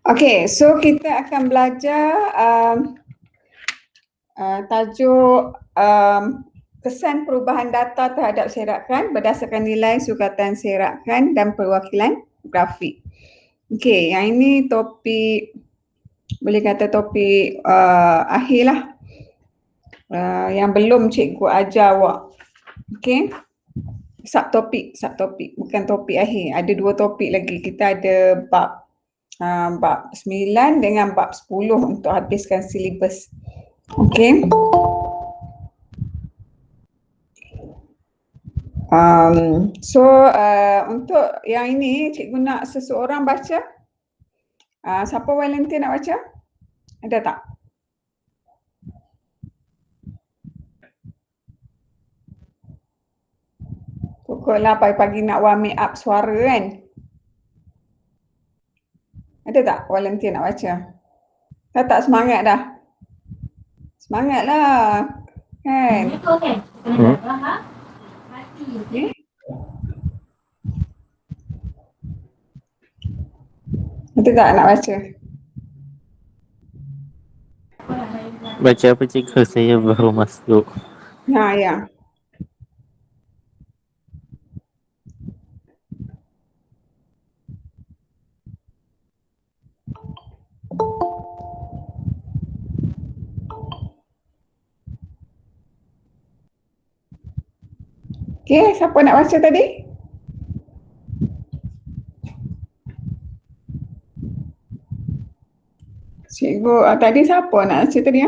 Okay, so kita akan belajar tajuk kesan perubahan data terhadap serakan berdasarkan nilai sukatan serakan dan perwakilan grafik. Okey, yang ini topik, boleh kata topik akhir lah, yang belum cikgu ajar awak. Okey, subtopik, bukan topik akhir. Ada 2 topik lagi. Kita ada bab 9 dengan bab 10 untuk habiskan silibus. Okey. Untuk yang ini cikgu nak seseorang baca. Siapa volunteer nak baca? Ada tak? Pukul 8 pagi nak warming up suara kan? Ada tak volunteer nak baca? Dah tak semangat dah? Semangatlah. Kan? Okay. Ada tak nak baca? Baca apa cikgu? Saya baru masuk. Ya. Okey, siapa nak baca tadi? Cikgu, tadi siapa nak baca tadi?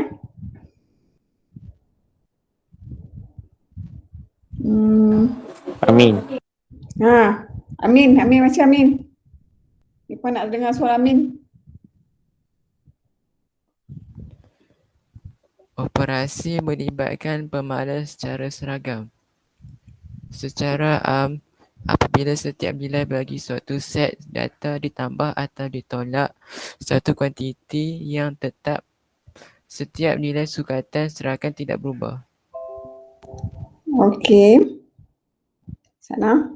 Amin. Amin baca Amin. Siapa nak dengar suara Amin? Operasi melibatkan pemalas secara seragam. Secara apabila setiap nilai bagi suatu set data ditambah atau ditolak suatu kuantiti yang tetap, setiap nilai sukatan serakan tidak berubah. Okey. Sana.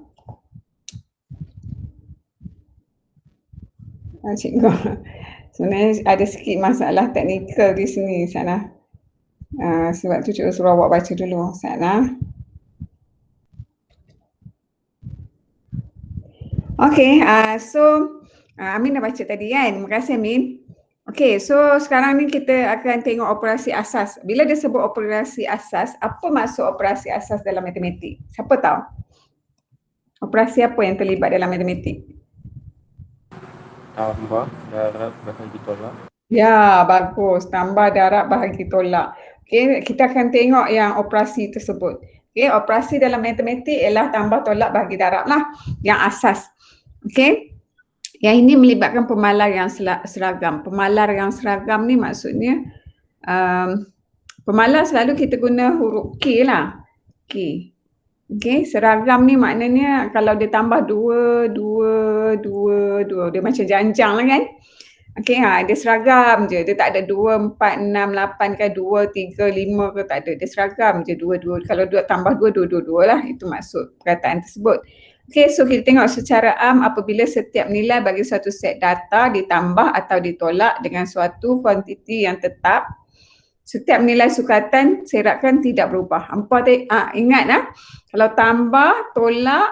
Cikgu, sebenarnya ada sikit masalah teknikal di sini Sana. Sebab tu cikgu suruh awak baca dulu Sana. Okey, Amin dah baca tadi kan? Terima kasih Amin. Okey, so sekarang ni kita akan tengok operasi asas. Bila dia sebut operasi asas, apa maksud operasi asas dalam matematik? Siapa tahu? Operasi apa yang terlibat dalam matematik? Tambah, darab, bahagi tolak. Ya, bagus. Tambah, darab, bahagi tolak. Okey, kita akan tengok yang operasi tersebut. Okey, operasi dalam matematik ialah tambah, tolak, bahagi, darab lah. Yang asas. Okey. Yang ini melibatkan pemalar yang seragam. Pemalar yang seragam ni maksudnya pemalar selalu kita guna huruf K lah. K. Okey, seragam ni maknanya kalau dia tambah 2, dia macam janjang lah kan. Okey, dia seragam je. Dia tak ada 2, 4, 6, 8 ke 2, 3, 5 ke, tak ada. Dia seragam je 2. Kalau tambah 2 lah. Itu maksud perkataan tersebut. Okey, so kita tengok secara apabila setiap nilai bagi suatu set data ditambah atau ditolak dengan suatu kuantiti yang tetap, setiap nilai sukatan serakan tidak berubah. Ingat kalau tambah, tolak,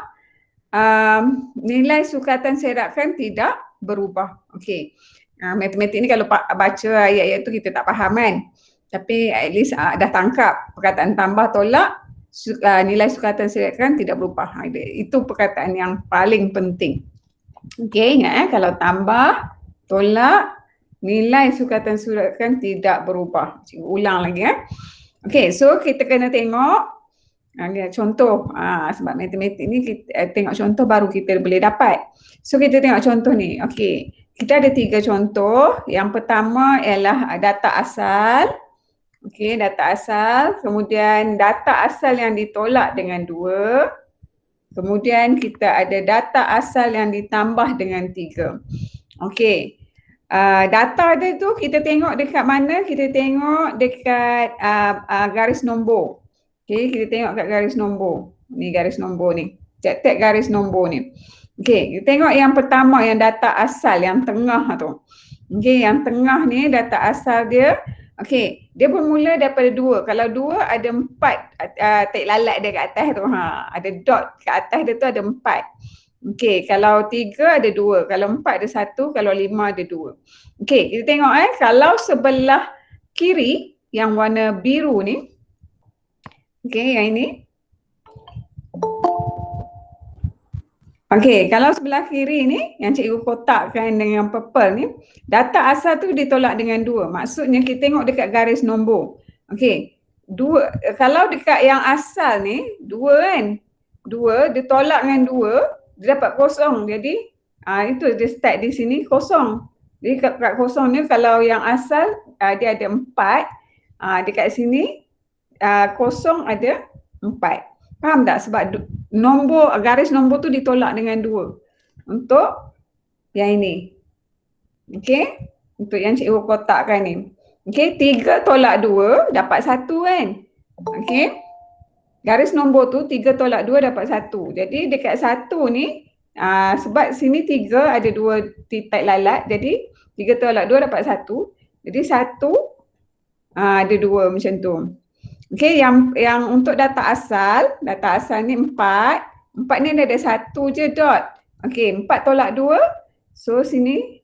nilai sukatan serakan tidak berubah. Okey. Matematik ni kalau baca ayat-ayat tu kita tak faham kan. Tapi at least dah tangkap perkataan tambah, tolak, nilai sukatan serakan tidak berubah. Itu perkataan yang paling penting. Okey, ingat kalau tambah, tolak, nilai sukatan serakan tidak berubah. Cikgu ulang lagi Okey, so kita kena tengok contoh. Sebab matematik ni kita tengok contoh baru kita boleh dapat. So kita tengok contoh ni. Okey, kita ada 3 contoh. Yang pertama ialah data asal. Okey, data asal. Kemudian data asal yang ditolak dengan 2. Kemudian kita ada data asal yang ditambah dengan 3. Okey. data dia tu kita tengok dekat mana? Kita tengok dekat garis nombor. Okay, kita tengok kat garis nombor. Ni garis nombor ni. Tek-tek garis nombor ni. Okay, kita tengok yang pertama yang data asal yang tengah tu. Okay, yang tengah ni data asal dia. Okay, dia bermula daripada 2. Kalau 2 ada 4 tek lalat dia kat atas tu. Ada dot kat atas dia tu ada 4. Okey, kalau 3 ada 2, kalau 4 ada 1, kalau 5 ada 2. Okey, kita tengok kalau sebelah kiri yang warna biru ni. Okey, yang ini. Okey, kalau sebelah kiri ni yang cikgu kotakkan dengan purple ni, data asal tu ditolak dengan 2. Maksudnya kita tengok dekat garis nombor. Okey, 2 kalau dekat yang asal ni 2 kan. 2 ditolak dengan 2. Dia dapat kosong. Jadi itu dia start di sini kosong. Jadi kat kosong ni kalau yang asal dia ada 4. Dekat sini kosong ada 4. Faham tak? Sebab garis nombor tu ditolak dengan 2. Untuk yang ini. Okey? Untuk yang cikgu kotakkan ni. Okey, 3 tolak 2 dapat 1 kan? Okey? Garis nombor tu 3 tolak 2 dapat 1. Jadi dekat 1 ni sebab sini 3 ada 2 titik lalat. Jadi 3 tolak 2 dapat 1. Jadi 1 ada 2 macam tu. Okey, yang untuk data asal ni 4. 4 ni ada 1 je dot. Okey, 4 tolak 2. So sini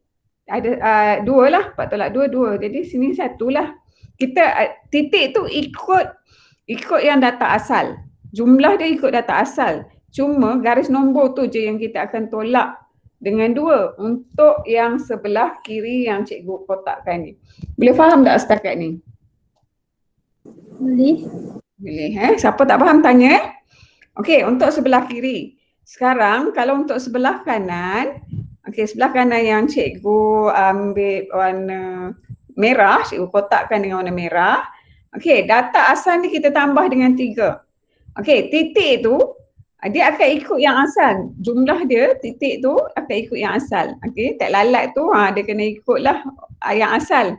ada 2 lah. 4 tolak 2, 2. Jadi sini 1 lah. Kita titik tu ikut yang data asal. Jumlah dia ikut data asal. Cuma garis nombor tu je yang kita akan tolak dengan 2 untuk yang sebelah kiri yang cikgu kotakkan ni. Boleh faham tak setakat ni? Boleh. Boleh Siapa tak faham tanya Okey, untuk sebelah kiri. Sekarang kalau untuk sebelah kanan, okey, sebelah kanan yang cikgu ambil warna merah, cikgu kotakkan dengan warna merah. Okey, data asal ni kita tambah dengan 3. Okey, titik tu dia akan ikut yang asal. Jumlah dia titik tu akan ikut yang asal. Okey, tak lalat tu dia kena ikutlah yang asal.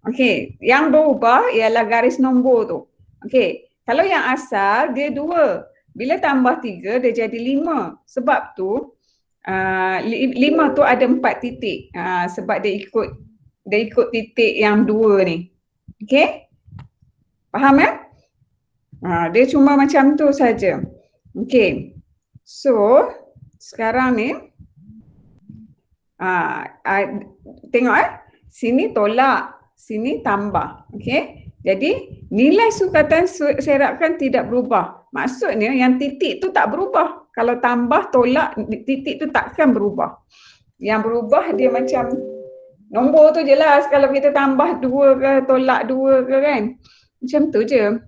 Okey, yang berubah ialah garis nombor tu. Okey, kalau yang asal dia 2. Bila tambah 3 dia jadi 5. Sebab tu 5 tu ada 4 titik. Sebab dia ikut titik yang 2 ni. Okey? Faham ya? Dia cuma macam tu saja. Okey. So, sekarang ni tengok sini tolak, sini tambah. Okey? Jadi, nilai sukatan serakan tidak berubah. Maksudnya yang titik tu tak berubah. Kalau tambah, tolak, titik tu takkan berubah. Yang berubah dia macam nombor tu je lah. Kalau kita tambah 2 ke, tolak 2 ke kan. Macam tu je.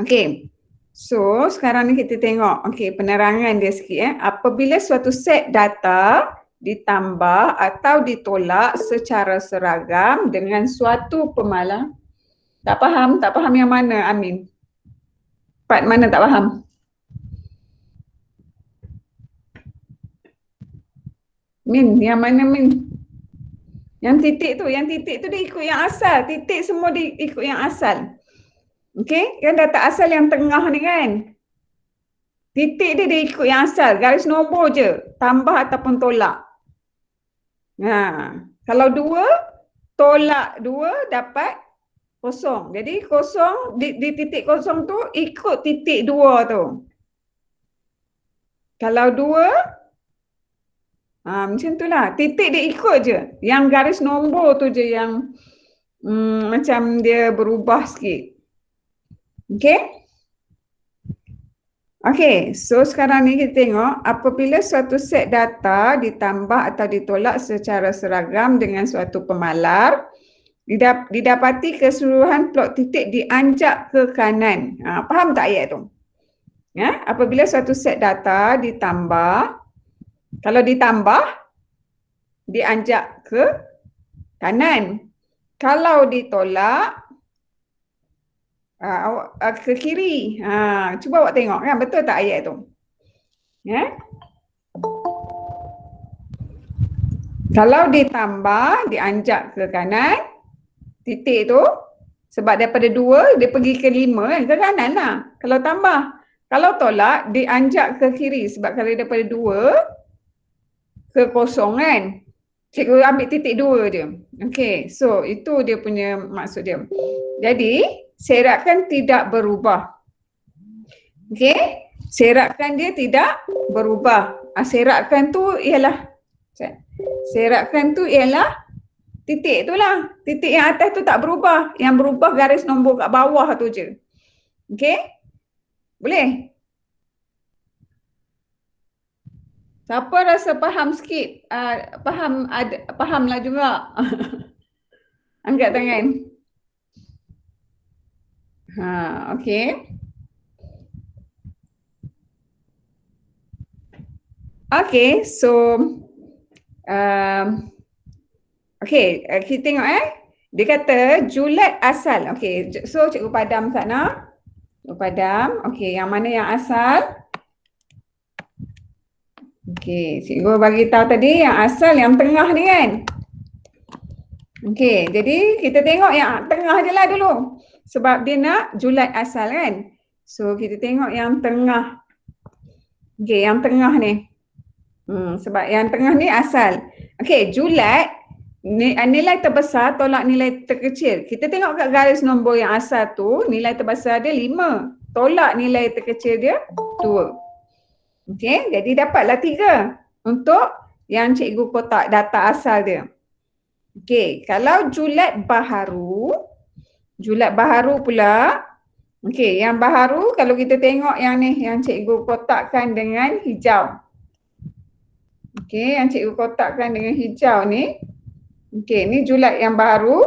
Okey. So, sekarang ni kita tengok penerangan dia sikit. Apabila suatu set data ditambah atau ditolak secara seragam dengan suatu pemalang. Tak faham? Tak faham yang mana, Amin? Part mana tak faham? Min, yang mana Min? Yang titik tu dia ikut yang asal. Titik semua dia ikut yang asal. Okey, kan data asal yang tengah ni kan. Titik dia ikut yang asal. Garis nombor je. Tambah ataupun tolak. Kalau 2, tolak 2 dapat kosong. Jadi kosong, di titik kosong tu ikut titik 2 tu. Kalau 2, macam tu lah. Titik dia ikut je. Yang garis nombor tu je yang macam dia berubah sikit. Okay? Okay, so sekarang ni kita tengok apabila suatu set data ditambah atau ditolak secara seragam dengan suatu pemalar, didapati keseluruhan plot titik dianjak ke kanan. Faham tak ayat tu? Ya, apabila suatu set data ditambah, kalau ditambah, dianjak ke kanan. Kalau ditolak, ke kiri. Cuba awak tengok kan, betul tak ayat tu? Ya? Kalau ditambah, dianjak ke kanan, titik tu, sebab daripada 2, dia pergi ke 5 kan, ke kanan lah. Kalau tambah. Kalau tolak, dianjak ke kiri. Sebab kalau daripada 2 ke 0 kan, cikgu ambil titik 2 je. Okey, so itu dia punya maksud dia. Jadi, serakan tidak berubah. Okey, serakan dia tidak berubah. Serakan tu ialah titik tu lah. Titik yang atas tu tak berubah. Yang berubah garis nombor kat bawah tu je. Okey? Boleh? Siapa rasa faham sikit? Fahamlah juga. Angkat tangan. Okey. Okay, so kita tengok dia kata julat asal. Okay, so cikgu padam sana. Cikgu padam. Okay, yang mana yang asal? Okay, cikgu bagi tahu tadi yang asal yang tengah ni kan. Okay, jadi kita tengok yang tengah je lah dulu. Sebab dia nak julat asal kan. So kita tengok yang tengah. Okay, yang tengah ni. Sebab yang tengah ni asal. Okey, julat nilai terbesar tolak nilai terkecil. Kita tengok kat garis nombor yang asal tu, nilai terbesar dia 5. Tolak nilai terkecil dia 2. Okey, jadi dapatlah 3 untuk yang cikgu kotak data asal dia. Okey, kalau julat baharu pula. Okey, yang baharu kalau kita tengok yang ni, yang cikgu kotakkan dengan hijau. Okey, yang cikgu kotakkan dengan hijau ni. Okey, ni julat yang baru.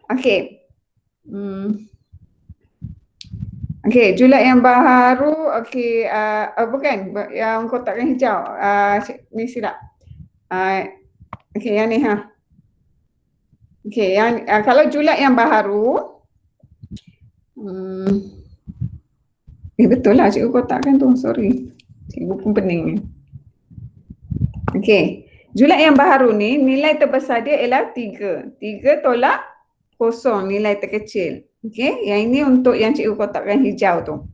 Okey. Okey, julat yang baru. Okey, bukan yang kotakkan hijau. Ni silap. Okey, yang ni Okey, yang kalau julat yang baru. Betul lah cikgu kotakkan tu. Sorry. Cikgu pun pening ni. Okey, julat yang baharu ni nilai terbesar dia ialah 3. 3 tolak 0 nilai terkecil. Okey, yang ini untuk yang cikgu kotakkan hijau tu.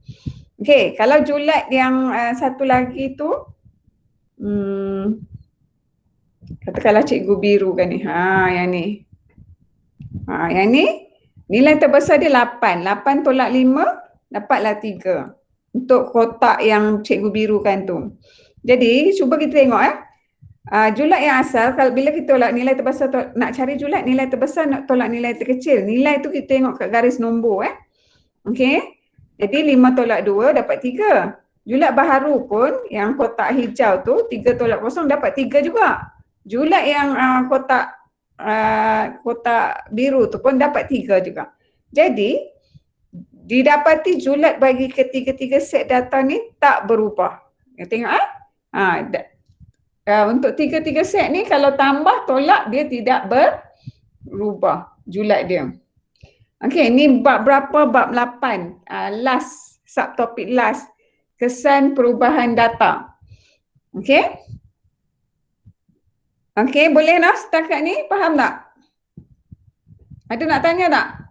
Okey, kalau julat yang satu lagi tu katakanlah cikgu biru kan ni. Yang ni. Yang ni nilai terbesar dia 8. 8 tolak 5 dapatlah 3. Untuk kotak yang cikgu biru kan tu. Jadi cuba kita tengok julat yang asal, kalau bila kita tolak nilai terbesar, nak cari julat nilai terbesar, nak tolak nilai terkecil. Nilai tu kita tengok kat garis nombor. Okey. Jadi 5 tolak 2 dapat 3. Julat baharu pun yang kotak hijau tu 3 tolak 0 dapat 3 juga. Julat yang kotak biru tu pun dapat 3 juga. Jadi didapati julat bagi ketiga-tiga set data ni tak berubah. Tengok untuk 3 set ni kalau tambah tolak dia tidak berubah julat dia. Okey, ni bab berapa? Bab 8. Last subtopik last. Kesan perubahan data. Okey? Okey, boleh nak setakat ni? Faham tak? Ada nak tanya tak?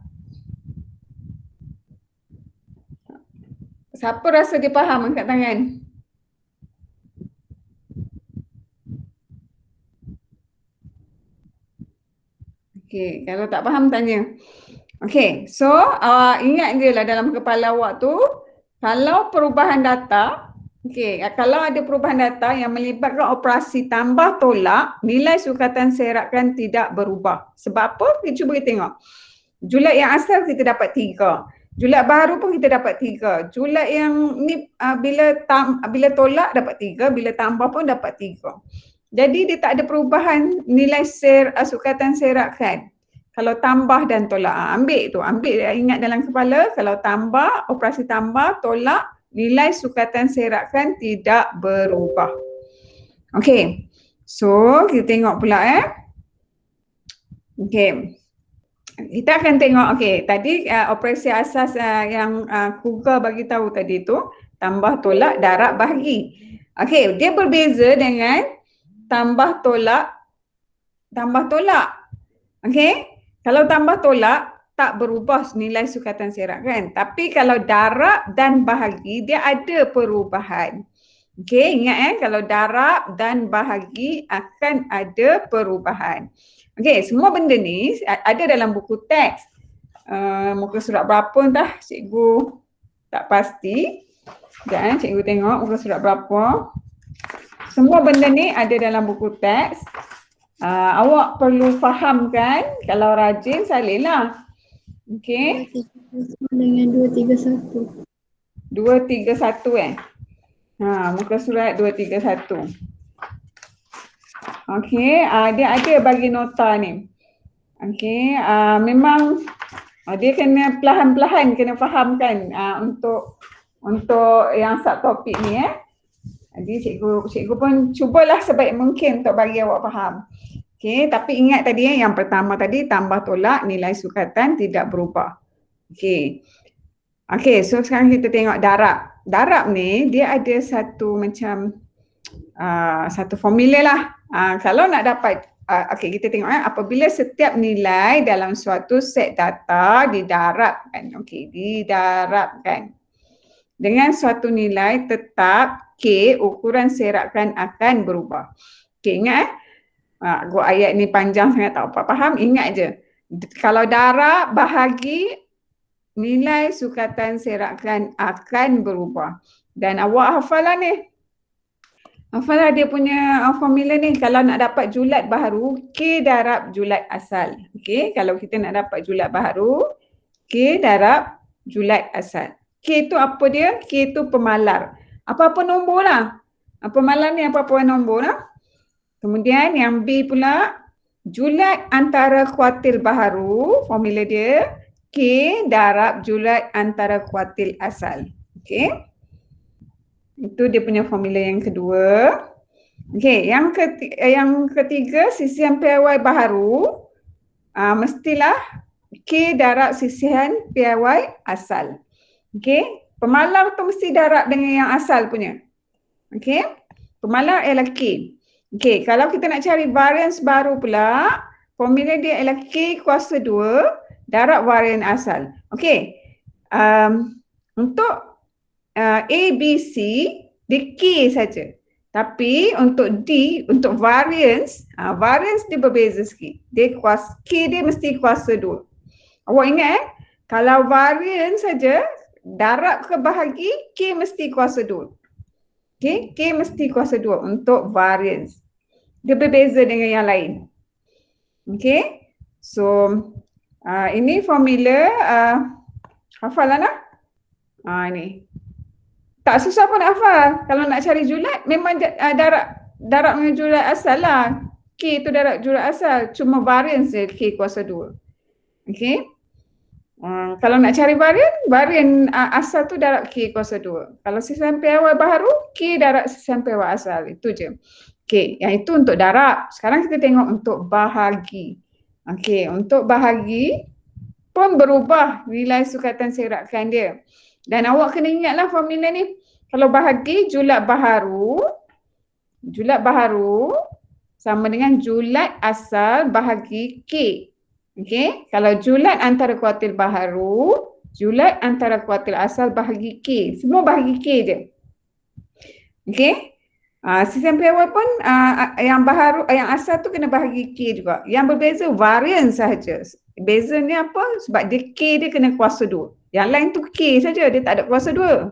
Siapa rasa dia faham? Angkat tangan. Okey, kalau tak faham tanya. Okey, so ingat je lah dalam kepala awak tu, kalau perubahan data, kalau ada perubahan data yang melibatkan operasi tambah tolak, nilai sukatan serakan tidak berubah. Sebab apa? Cuba kita tengok. Julat yang asal kita dapat 3. Julat baru pun kita dapat 3. Julat yang ni bila tolak dapat 3, bila tambah pun dapat 3. Jadi dia tak ada perubahan nilai sukatan serakan. Kalau tambah dan tolak, ambil ingat dalam kepala, kalau tambah, operasi tambah, tolak, nilai sukatan serakan tidak berubah. Okey, so kita tengok pula Okey, kita akan tengok, tadi operasi asas yang Kruger bagi tahu tadi tu, tambah, tolak, darab, bahagi. Okey, dia berbeza dengan tambah, tolak, tambah tolak. Okey? Kalau tambah tolak, tak berubah nilai sukatan serak kan. Tapi kalau darab dan bahagi, dia ada perubahan. Okey, ingat kalau darab dan bahagi akan ada perubahan. Okey, semua benda ni ada dalam buku teks. Muka surat berapa dah cikgu tak pasti. Sekejap cikgu tengok muka surat berapa. Semua benda ni ada dalam buku teks. Awak perlu faham kan, kalau rajin salinlah. Okey. Dengan 231. 231 muka surat 231. Okey, dia ada bagi nota ni. Okey, memang dia kena perlahan-lahan kena fahamkan untuk yang subtopik ni Jadi cikgu pun cubalah sebaik mungkin untuk bagi awak faham. Okey, tapi ingat tadi yang pertama tadi tambah tolak nilai sukatan tidak berubah. Okey. Okey, so sekarang kita tengok darab. Darab ni dia ada satu macam satu formula lah. Kalau nak dapat okey, kita tengok apabila setiap nilai dalam suatu set data didarabkan. Okey, didarabkan dengan suatu nilai tetap K, ukuran serakan akan berubah. Okey, ingat gua ayat ni panjang sangat tak apa faham, ingat je. Kalau darab bahagi nilai sukatan serakan akan berubah. Dan awak hafal lah ni. Hafal lah dia punya formula ni. Kalau nak dapat julat baharu, K darab julat asal. Okey, kalau kita nak dapat julat baharu, K darab julat asal. K tu apa dia? K tu pemalar. Apa-apa nombor lah. Pemalar ni apa-apa nombor lah. Kemudian yang B pula, julat antara kuartil baharu, formula dia K darab julat antara kuartil asal. Okey. Itu dia punya formula yang kedua. Okey, yang ketiga sisihan piawai baharu mestilah K darab sisihan piawai asal. Okey, pemalar tu mesti darab dengan yang asal punya. Okey, pemalar ialah K. Okey, kalau kita nak cari varians baru pula, formula dia ialah K kuasa 2 darab varian asal. Okey, untuk A, B, C, dia K saja. Tapi untuk D, untuk variance, variance dia berbeza sikit. Dia K dia mesti kuasa 2. Awak ingat kalau variance saja, darab ke bahagi, K mesti kuasa 2. Okay, K mesti kuasa 2 untuk variance. Dia berbeza dengan yang lain. Okay, so ini formula hafal lah. Ni. Tak susah pun nak hafal. Kalau nak cari julat, memang darab dengan julat asal lah. K tu darab julat asal. Cuma variance je K kuasa 2. Okay. Kalau nak cari varian asal tu darab K kuasa 2. Kalau sisihan piawai baharu, K darab sisihan piawai asal. Itu je. Okey, yang itu untuk darab. Sekarang kita tengok untuk bahagi. Okey, untuk bahagi pun berubah nilai sukatan serakan dia. Dan awak kena ingatlah formula ni. Kalau bahagi, julat baharu sama dengan julat asal bahagi K. Okey, kalau julat antara kuartil baharu, julat antara kuartil asal bahagi K. Semua bahagi K je. Okey. Sisihan piawai pun yang baharu, yang asal tu kena bahagi K juga. Yang berbeza varian sahaja. Bezanya apa? Sebab dia K dia kena kuasa 2. Yang lain tu K saja, dia tak ada kuasa 2.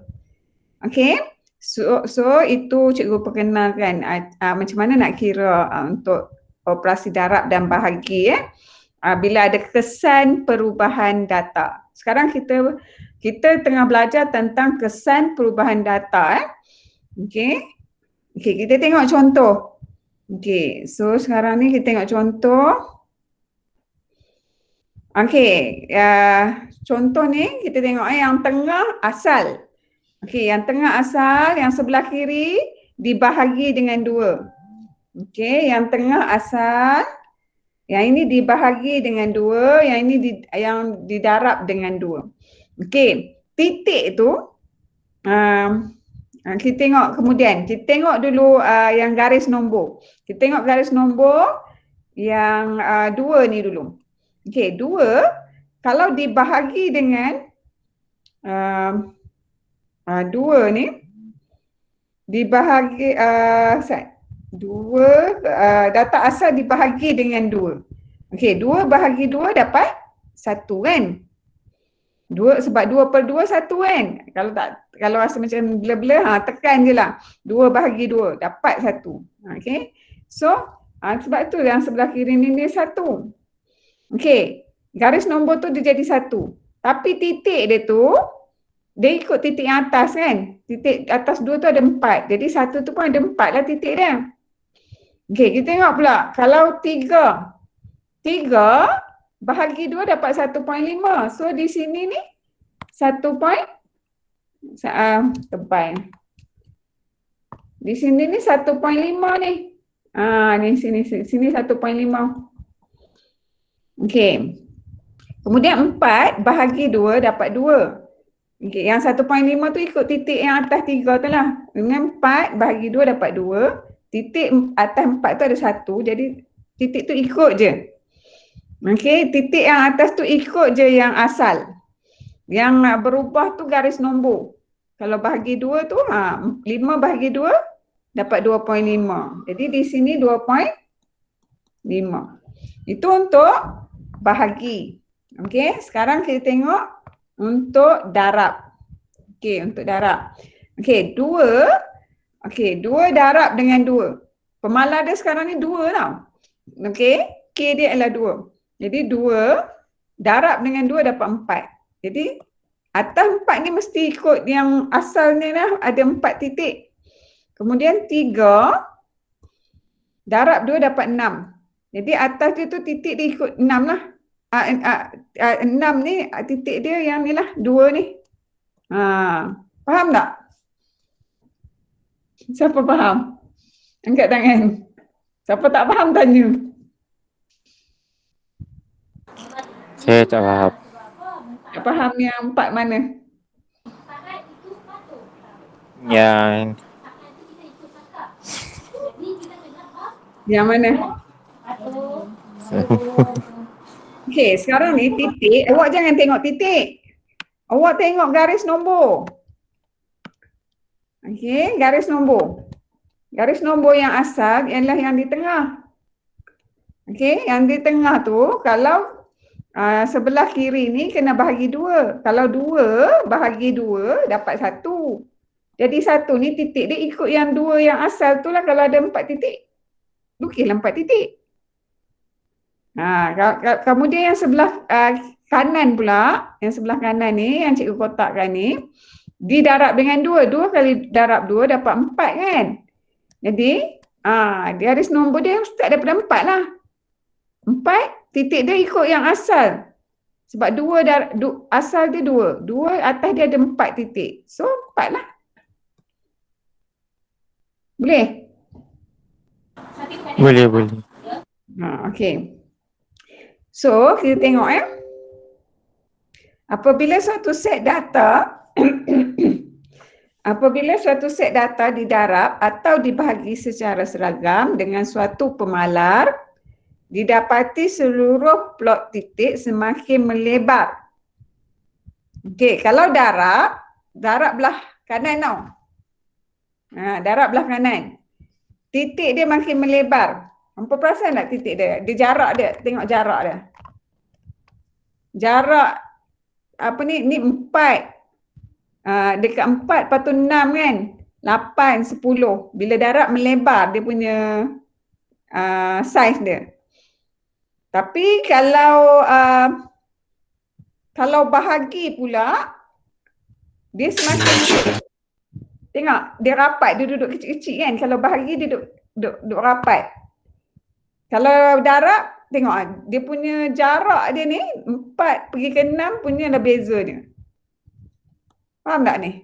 Okey. So itu cikgu perkenalkan macam mana nak kira untuk operasi darab dan bahagi bila ada kesan perubahan data. Sekarang kita tengah belajar tentang kesan perubahan data Okey. Okey, kita tengok contoh. Okey, so sekarang ni kita tengok contoh. Okey, contoh ni kita tengok yang tengah asal. Okey, yang tengah asal, yang sebelah kiri dibahagi dengan 2. Okey, yang tengah asal, yang ini dibahagi dengan 2, yang ini yang didarab dengan 2. Okey, titik tu kita tengok kemudian, kita tengok dulu yang garis nombor. Kita tengok garis nombor, yang dua ni dulu. Okey, dua kalau dibahagi dengan dua ni dibahagi dua data asal dibahagi dengan dua. Okey, 2 bahagi 2 dapat 1 kan? 2 sebab 2/2 1 kan? Kalau rasa macam blur-blur, tekan je lah. 2 bahagi 2 dapat 1. Okey. So, sebab tu yang sebelah kiri ni dia 1. Okey. Garis nombor tu dia jadi 1. Tapi titik dia tu dia ikut titik yang atas kan? Titik atas 2 tu ada 4. Jadi 1 tu pun ada 4 lah titik dia. Okey, kita tengok pula. Kalau 3 bahagi 2 dapat 1.5. So di sini ni 1 point tebal. Di sini ni 1.5 ni. Ni sini 1.5. Okey. Kemudian 4 bahagi 2 dapat 2. Okey, yang 1.5 tu ikut titik yang atas 3 tu lah. Dengan 4 bahagi 2 dapat 2. Titik atas 4 tu ada 1. Jadi titik tu ikut je. Okey, titik yang atas tu ikut je yang asal. Yang berubah tu garis nombor. Kalau bahagi 2 tu 5 bahagi 2 dapat 2.5. Jadi di sini 2.5. Itu untuk bahagi. Okey, sekarang kita tengok untuk darab. Okey, untuk darab. Okey, 2 darab dengan 2. Pemalar dia sekarang ni 2 tau. Okey, K dia adalah 2. Jadi 2 darab dengan 2 dapat 4. Jadi atas 4 ni mesti ikut yang asalnya lah, ada 4 titik. Kemudian 3 darab 2 dapat 6. Jadi atas dia tu titik dia ikut 6 lah. 6 ni titik dia yang ni lah, 2 ni. Faham tak? Siapa faham? Angkat tangan. Siapa tak faham tanya. Saya tak faham. Tak faham yang 4 mana? Yang mana? Okey, sekarang ni titik, awak jangan tengok titik. Awak tengok garis nombor. Okey, garis nombor. Garis nombor yang asal ialah yang di tengah. Okey, yang di tengah tu kalau sebelah kiri ni kena bahagi 2. Kalau 2 bahagi 2 dapat 1. Jadi 1 ni titik dia ikut yang 2 yang asal tu lah. Kalau ada 4 titik, lukislah 4 titik. Kemudian yang sebelah kanan pula, yang sebelah kanan ni, yang cikgu kotakkan ni, didarab dengan 2. 2 kali darab 2 dapat 4 kan? Jadi, garis nombor dia start daripada 4 lah. 4, titik dia ikut yang asal. Sebab 2 asal dia 2. 2 atas dia ada 4 titik. So, 4 lah. Boleh? Boleh. Okey. So, kita tengok ya. Apabila suatu set data didarab atau dibahagi secara seragam dengan suatu pemalar, didapati seluruh plot titik semakin melebar. Okey, kalau darab belah kanan tau. Darab belah kanan. Titik dia makin melebar. Hampa perasan tak titik dia? Dia jarak dia, tengok jarak dia. Jarak apa ni 4. Dekat 4 lepas tu 6 kan? 8, 10. Bila darab melebar dia punya saiz dia. Tapi kalau bahagi pula dia semakin tengok dia rapat, dia duduk kecil-kecil kan. Kalau bahagi dia duduk rapat. Kalau darab tengok dia punya jarak dia ni 4 pergi ke 6 punya ada beza dia. Faham tak ni?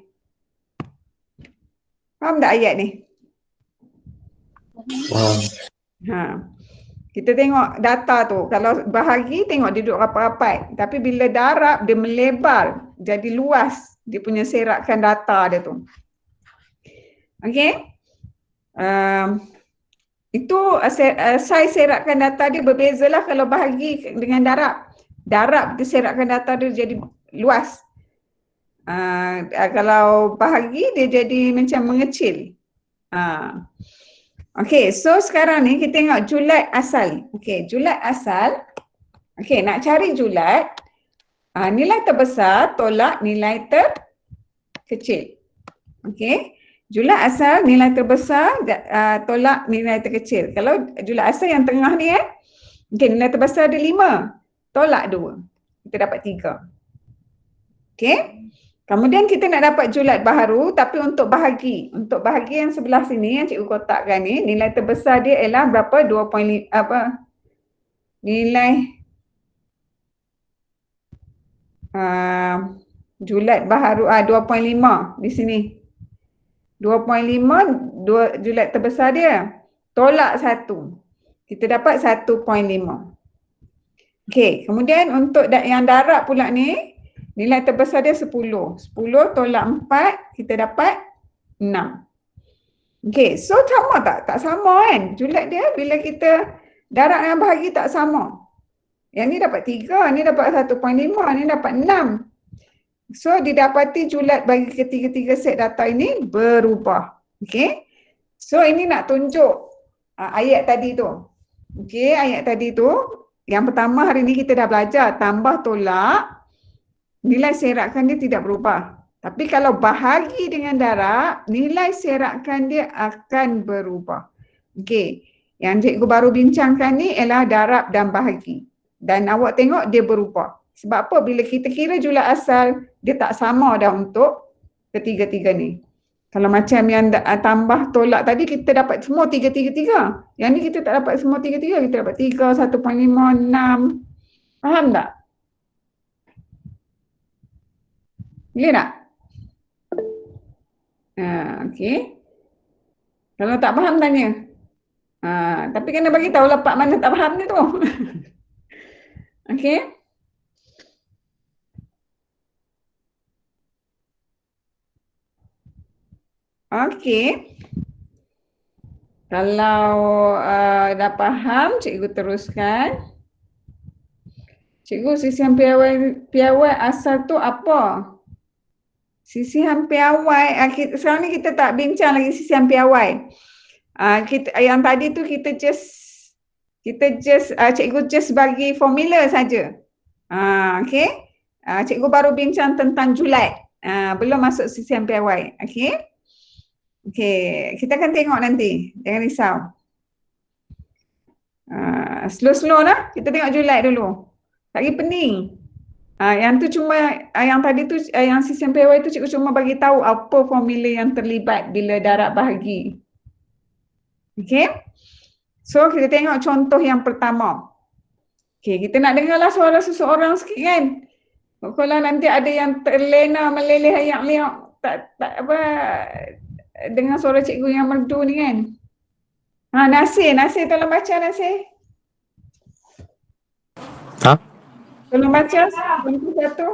Faham tak ayat ni? Faham. Kita tengok data tu. Kalau bahagi tengok dia duduk rapat-rapat. Tapi bila darab dia melebar, jadi luas dia punya serakan data dia tu. Okey? Itu saiz serakan data dia berbezalah kalau bahagi dengan darab. Darab dia serakan data dia jadi luas. Kalau bahagi dia jadi macam mengecil. Okey, so sekarang ni kita tengok julat asal. Okey, julat asal. Okey, nak cari julat, nilai terbesar tolak nilai terkecil. Okey, julat asal nilai terbesar tolak nilai terkecil. Kalau julat asal yang tengah ni okey, nilai terbesar ada 5, tolak 2. Kita dapat 3. Okey. Kemudian kita nak dapat julat baharu tapi untuk bahagi. Untuk bahagi yang sebelah sini yang cikgu kotakkan ni, nilai terbesar dia ialah berapa? 2.5 nilai julat baharu 2.5 di sini. 2.5 julat terbesar dia. Tolak 1. Kita dapat 1.5. Okey, kemudian untuk yang darab pula ni, nilai terbesar dia 10. 10 tolak 4, kita dapat 6. Okey, so sama tak? Tak sama kan? Julat dia bila kita darab dengan bahagi tak sama. Yang ni dapat 3, ni dapat 1.5, ni dapat 6. So didapati julat bagi ketiga-tiga set data ini berubah. Okey. So ini nak tunjuk ayat tadi tu. Okey, ayat tadi tu yang pertama hari ni kita dah belajar tambah tolak nilai serakan dia tidak berubah. Tapi kalau bahagi dengan darab, nilai serakan dia akan berubah. Okey. Yang cikgu baru bincangkan ni ialah darab dan bahagi. Dan awak tengok dia berubah. Sebab apa? Bila kita kira julat asal, dia tak sama dah untuk ketiga-tiga ni. Kalau macam yang tambah tolak tadi, kita dapat semua 3. Yang ni kita tak dapat semua 3, kita dapat 3, 1.5, 6. Faham tak? Boleh tak? Okey. Kalau tak faham tanya. Tapi kena bagi tahu lah part mana tak faham ni tu. Okey. Okey. Kalau dah faham, cikgu teruskan. Cikgu, sisihan piawai asal tu apa? Sisihan piawai, sekarang ni kita tak bincang lagi sisihan piawai. Yang tadi tu kita just cikgu just bagi formula saja. Okey. Cikgu baru bincang tentang julat. Belum masuk sisihan piawai. Okey. Okey, kita akan tengok nanti. Jangan risau. Slow-slow lah. Kita tengok julat dulu. Tak lagi pening. Yang tu cuma, yang tadi tu, yang sisihan piawai tu cikgu cuma bagi tahu apa formula yang terlibat bila darab bahagi. Okey. So, kita tengok contoh yang pertama. Okey, kita nak dengarlah suara seseorang sikit kan. Kalau nanti ada yang terlena meleleh ayak-ayak, tak apa, dengar suara cikgu yang merdu ni kan. Nasir tolong baca Nasir. Tolong baca contoh satu.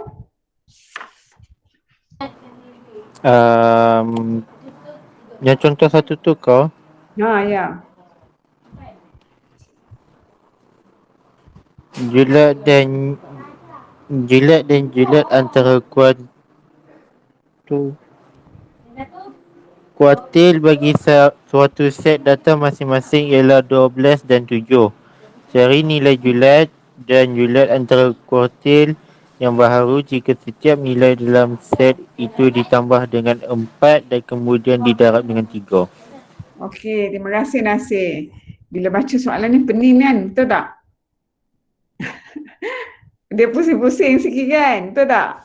Yang contoh satu tu kau? Ya. Julat dan julat antara kuartil bagi suatu set data masing-masing ialah 12 dan 7. Cari nilai julat dan julat antara kuartil yang baharu jika setiap nilai dalam set itu ditambah dengan 4 dan kemudian didarab dengan 3. Okey, terima kasih Nasir. Bila baca soalan ni pening kan, betul tak? Dia pusing-pusing sikit kan, betul tak?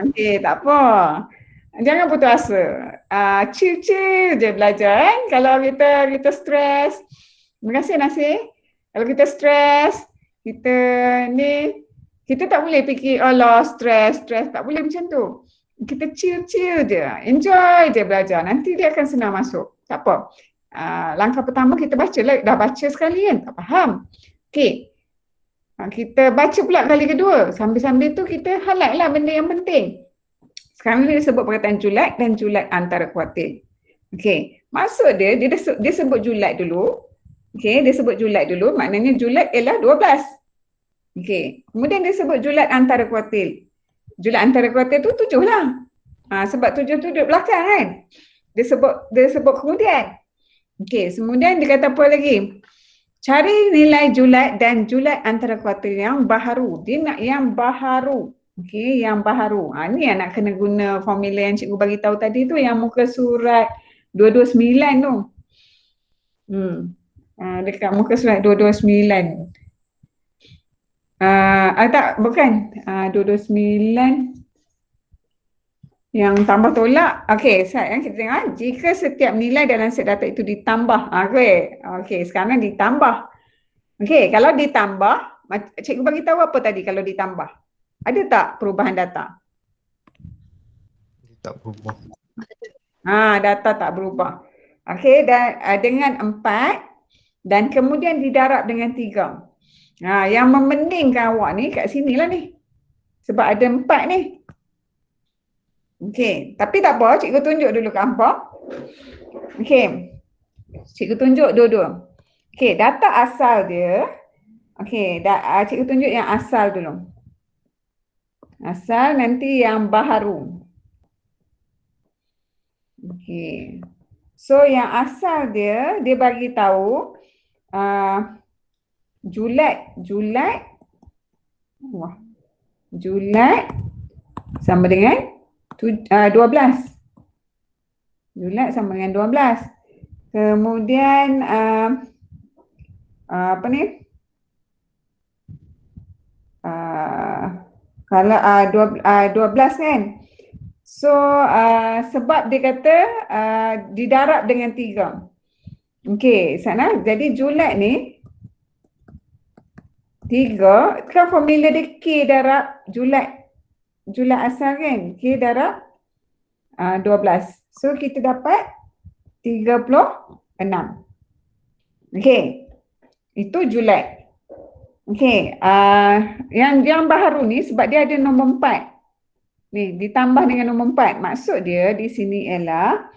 Okey, tak apa. Jangan putus asa. Chill-chill je belajar kan. Kalau kita stres. Terima kasih Nasir. Kalau kita stres, kita tak boleh fikir stres. Tak boleh macam tu. Kita chill-chill je. Enjoy je belajar. Nanti dia akan senang masuk. Tak apa. Langkah pertama kita baca lah. Dah baca sekali kan? Tak faham. Okey. Kita baca pula kali kedua. Sambil-sambil tu kita highlight lah benda yang penting. Sekarang ni disebut perkataan julat dan julat antara kuartil. Okey. Maksud dia sebut julat dulu. Okey, dia sebut julat dulu, maknanya julat ialah 12. Okey, kemudian dia sebut julat antara kuartil. Julat antara kuartil tu 7 lah. Sebab 7 tu duduk belakang kan. Dia sebut kemudian. Okey, kemudian dia kata apa lagi? Cari nilai julat dan julat antara kuartil yang baharu. Dia nak yang baharu. Okey, yang baharu. Ni yang nak kena guna formula yang cikgu bagi tahu tadi tu, yang muka surat 229 tu. Dekat muka surat 229. Tak, bukan. 229 yang tambah tolak. Okey, yang kita tengok, jika setiap nilai dalam set data itu ditambah. Okey, sekarang ditambah. Okey, kalau ditambah, cikgu bagi tahu apa tadi kalau ditambah? Ada tak perubahan data? Tak berubah. Data tak berubah. Okey, dan dengan 4 dan kemudian didarab dengan 3. Yang memendingkan awak ni kat sini lah ni. Sebab ada 4 ni. Okey, tapi tak apa, cikgu tunjuk dulu kat hampa. Okey, cikgu tunjuk dua-dua. Okey, data asal dia. Okey, cikgu tunjuk yang asal dulu. Asal nanti yang baharu. Okey. So yang asal dia bagi tahu julat sama dengan 12. Julat sama dengan 12. Kemudian apa ni? Kalau 12 kan. So sebab dia kata didarab dengan 3. Okey, sana jadi julat ni 3 kan formula dia K darab julat asal kan. K darab 12. So kita dapat 36. Okey. Itu julat. Okey, yang baharu ni sebab dia ada nombor 4. Ni ditambah dengan nombor 4. Maksud dia di sini ialah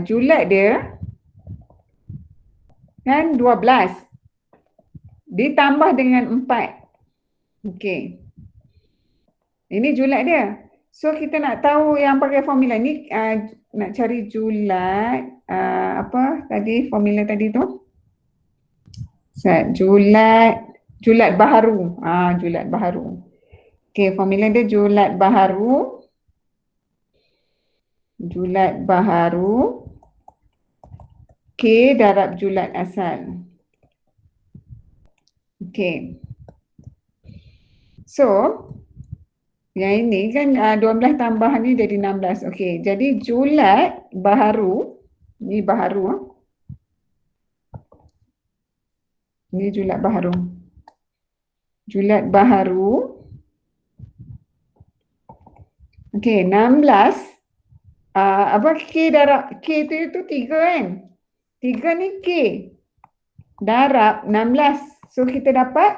julat dia kan 12 ditambah dengan 4. Okey. Ini julat dia. So kita nak tahu yang pakai formula ni, nak cari julat apa tadi formula tadi tu? Julat baharu. Julat baharu. Okey, formula dia julat baharu. Julat baharu K darab julat asal. Okey. So, yang ini kan 12 tambah ni jadi 16. Okey, jadi julat baharu, ni baharu. Ini julat baharu. Julat baharu. Okey, 16. Apa K darab, K tu 3 kan? 3 ni K. Darab 16. So kita dapat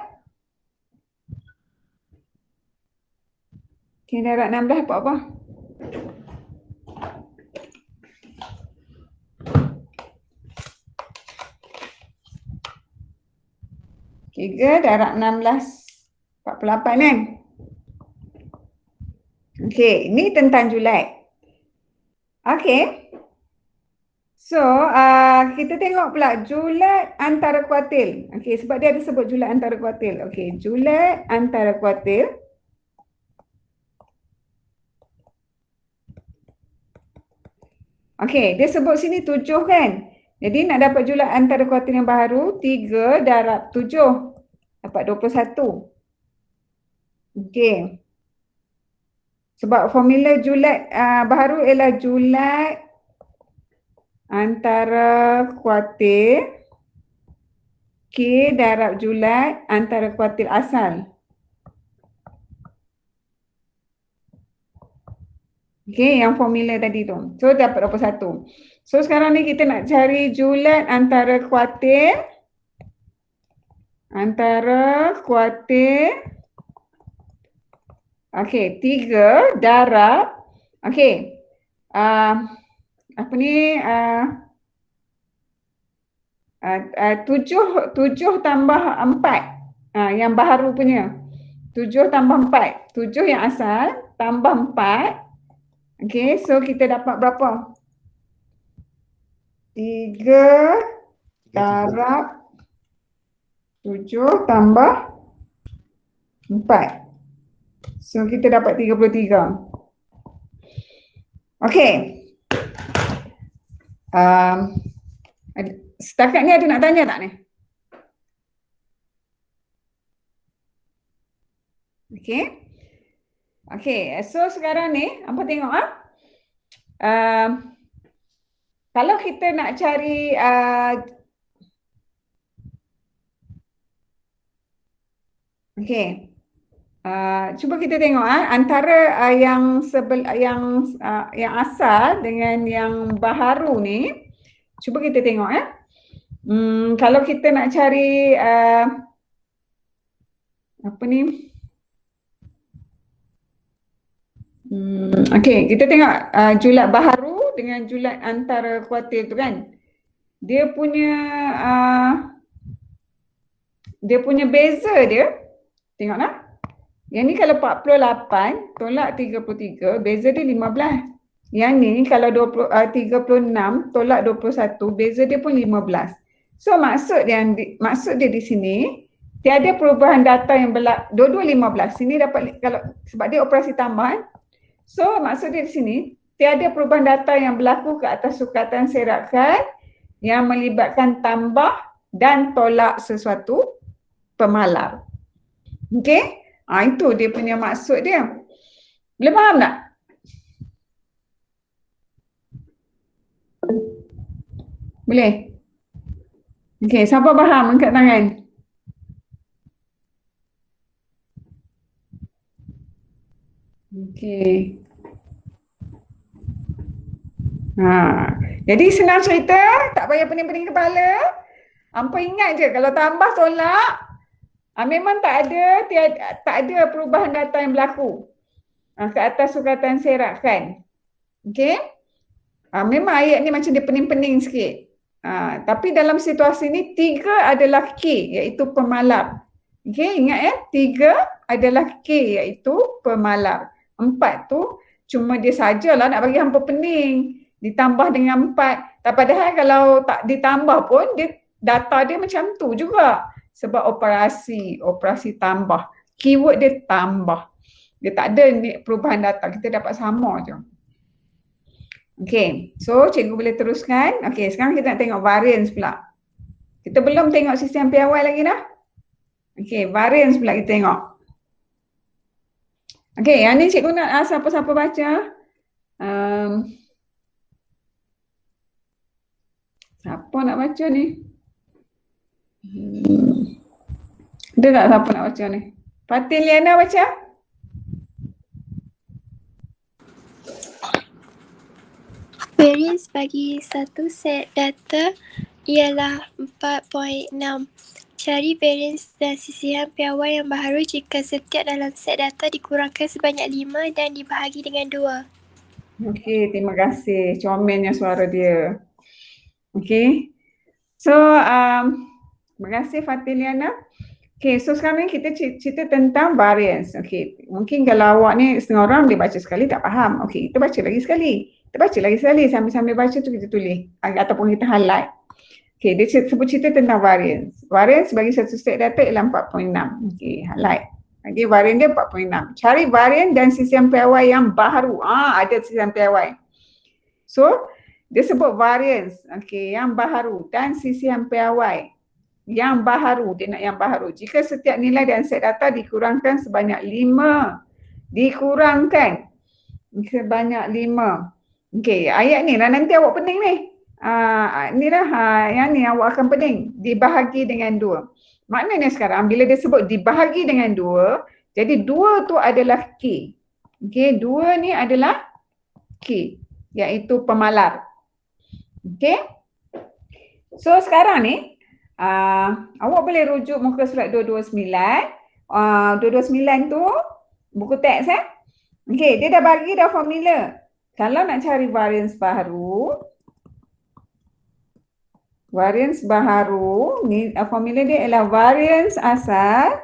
K darab 16 apa? 3 darab 16, 48 kan? Okey, ni tentang julat. Okey. So, kita tengok pula julat antara kuartil. Okey, sebab dia ada sebut julat antara kuartil. Okey, julat antara kuartil. Okey, dia sebut sini 7 kan? Jadi nak dapat julat antara kuartil yang baharu, 3 darab 7. Dapat 21. Okey. Sebab formula julat baharu ialah julat antara kuartil K darab julat antara kuartil asal. Okey, yang formula tadi tu. So dapat 21. So sekarang ni kita nak cari julat antara kuartil okey, 3 darab okey. apa ni 7 tambah 4 yang baharu punya. 7 tambah 4, 7 yang asal tambah 4. Okey, so kita dapat berapa? 3 darab 7 tambah 4. So kita dapat 33. Okey. Setakat ni ada nak tanya tak ni? Okey. Okey, so sekarang ni apa tengok kalau kita nak cari okey. Cuba kita tengok antara yang asal dengan yang baharu ni, cuba kita tengok kalau kita nak cari apa ni? Okey, kita tengok julat baharu dengan julat antara kuartil tu kan. Dia punya beza dia, tengoklah. Yang ni kalau 48 tolak 33, beza dia 15. Yang ni kalau 36 tolak 21, beza dia pun 15. So maksud dia di sini tiada perubahan data yang dua-dua 15. Sini dapat kalau sebab dia operasi tambahan. So maksud dia di sini tiada perubahan data yang berlaku ke atas sukatan serakan yang melibatkan tambah dan tolak sesuatu pemalar. Okey? Itu dia punya maksud dia. Boleh faham tak? Boleh? Okey, siapa faham angkat tangan? Okey. Jadi senang cerita, tak payah pening-pening kepala. Hampa ingat je kalau tambah tolak memang tak ada perubahan data yang berlaku ke atas sukatan serakan. Okey? Memang ayat ni macam dia pening-pening sikit. Tapi dalam situasi ni 3 adalah K, iaitu pemalar. Okey, ingat 3 adalah K, iaitu pemalar. 4 tu cuma dia sajalah nak bagi hampa pening. Ditambah dengan 4. Padahal kalau tak ditambah pun data dia macam tu juga. Sebab operasi tambah. Keyword dia tambah. Dia tak ada perubahan data. Kita dapat sama je. Okey. So cikgu boleh teruskan. Okey, sekarang kita nak tengok variance pula. Kita belum tengok sistem piawai lagi dah. Okey, variance pula kita tengok. Okey, yang ni cikgu nak siapa-siapa baca. Siapa nak baca ni? Ada tak siapa nak baca ni? Fatin Liana baca? Variance bagi satu set data ialah 4.6. Cari variance dan sisihan piawai yang baharu jika setiap dalam set data dikurangkan sebanyak 5 dan dibahagi dengan 2. Okey, terima kasih. Comelnya suara dia. Okey. So, terima kasih Fatin Liana. Okay, so sekarang ni kita cerita tentang variance. Okay, mungkin kalau awak ni setengah orang dia baca sekali tak faham. Okay, kita baca lagi sekali. Kita baca lagi sekali sambil baca tu kita tulis ataupun kita highlight. Okay, dia sebut cerita tentang variance. Variance bagi satu set data ialah 4.6. Okay, highlight. Okay, variance dia 4.6. Cari variance dan sisihan piawai yang baharu. Ada sisihan piawai. So, dia sebut variance. Okay, yang baharu dan sisihan piawai. Yang baharu, dia nak yang baharu. Jika setiap nilai dan set data dikurangkan sebanyak 5. Dikurangkan sebanyak 5. Okey, ayat ni lah nanti awak pening ni. Ni lah yang ni awak akan pening. Dibahagi dengan 2. Maknanya sekarang bila dia sebut dibahagi dengan 2, jadi 2 tu adalah K. Okey, 2 ni adalah K, iaitu pemalar. Okey. So sekarang ni awak boleh rujuk muka surat 229. 229 tu buku teks Okey, dia dah bagi dah formula. Kalau nak cari varians baharu, ni formula dia ialah varians asal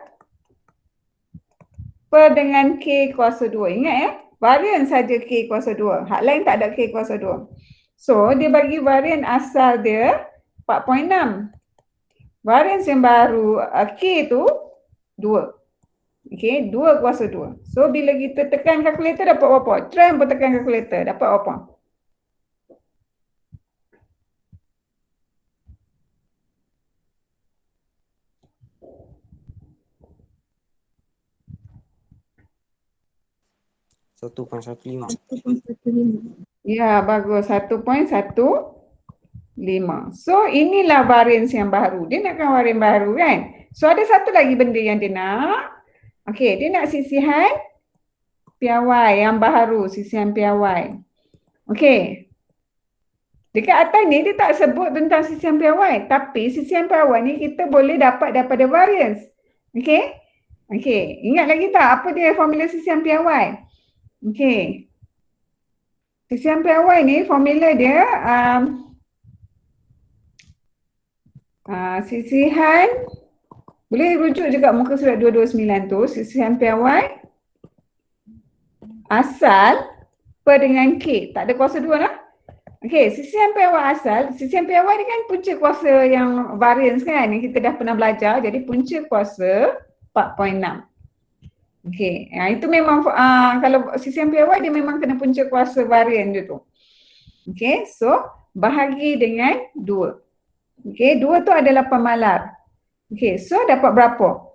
per dengan K kuasa 2. Ingat ya, varians saja K kuasa 2. Hak lain tak ada K kuasa 2. So, dia bagi varian asal dia 4.6. Varians yang baru K tu 2. Okey, 2 kuasa 2. So, bila kita tekan kalkulator dapat berapa? Try pun tekan kalkulator dapat berapa? Satu 1.15. 1.15. Ya, bagus. 1.15. So, inilah varians yang baru. Dia nakkan varian baru kan? So, ada satu lagi benda yang dia nak. Okey, dia nak sisihan piawai yang baru, sisihan piawai. Okey. Dekat atas ni dia tak sebut tentang sisihan piawai, tapi sisihan piawai ni kita boleh dapat daripada variance. Okey? Okey, ingat lagi tak apa dia formula sisihan piawai? Okey. Sisihan piawai ni formula dia sisihan, boleh rujuk juga muka surat 229 tu, sisihan piawai asal per dengan K. Tak ada kuasa 2 lah. Okey, sisihan piawai asal, sisihan piawai ni kan punca kuasa yang variance kan, yang kita dah pernah belajar. Jadi punca kuasa 4.6. Okey, itu memang kalau sisihan piawai dia memang kena punca kuasa varian dia tu. Okey, so bahagi dengan 2. Okey, 2 tu adalah pemalar. Okey, so dapat berapa?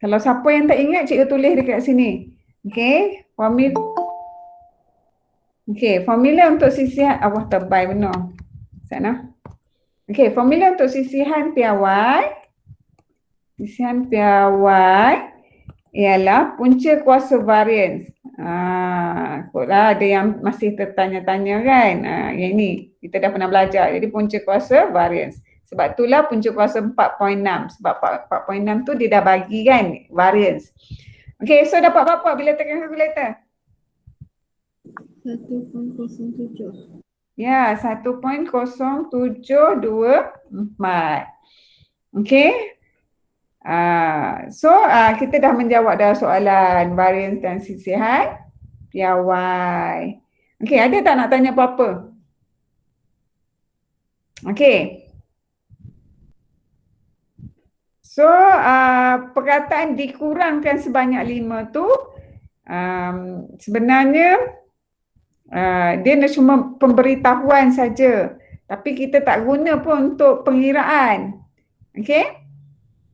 Kalau siapa yang tak ingat, cikgu tulis dekat sini. Okey, formula untuk sisihan, tebal benar. Sana. Okey, formula untuk sisihan piawai. Sisihan piawai ialah punca kuasa variance. Kotlah ada yang masih tertanya-tanya kan. Yang ni kita dah pernah belajar. Jadi punca kuasa variance. Sebab itulah punca kuasa 4.6. Sebab 4.6 tu dia dah bagi kan variance. Okey, so dapat berapa bila tekan kalkulator? 1.07. Ya, 1.0724. Okey. So kita dah menjawab dah soalan variance dan sisihan piawai. Okey, ada tak nak tanya apa-apa? Okey. So perkataan dikurangkan sebanyak 5 tu sebenarnya dia cuma pemberitahuan saja. Tapi kita tak guna pun untuk pengiraan. Okey?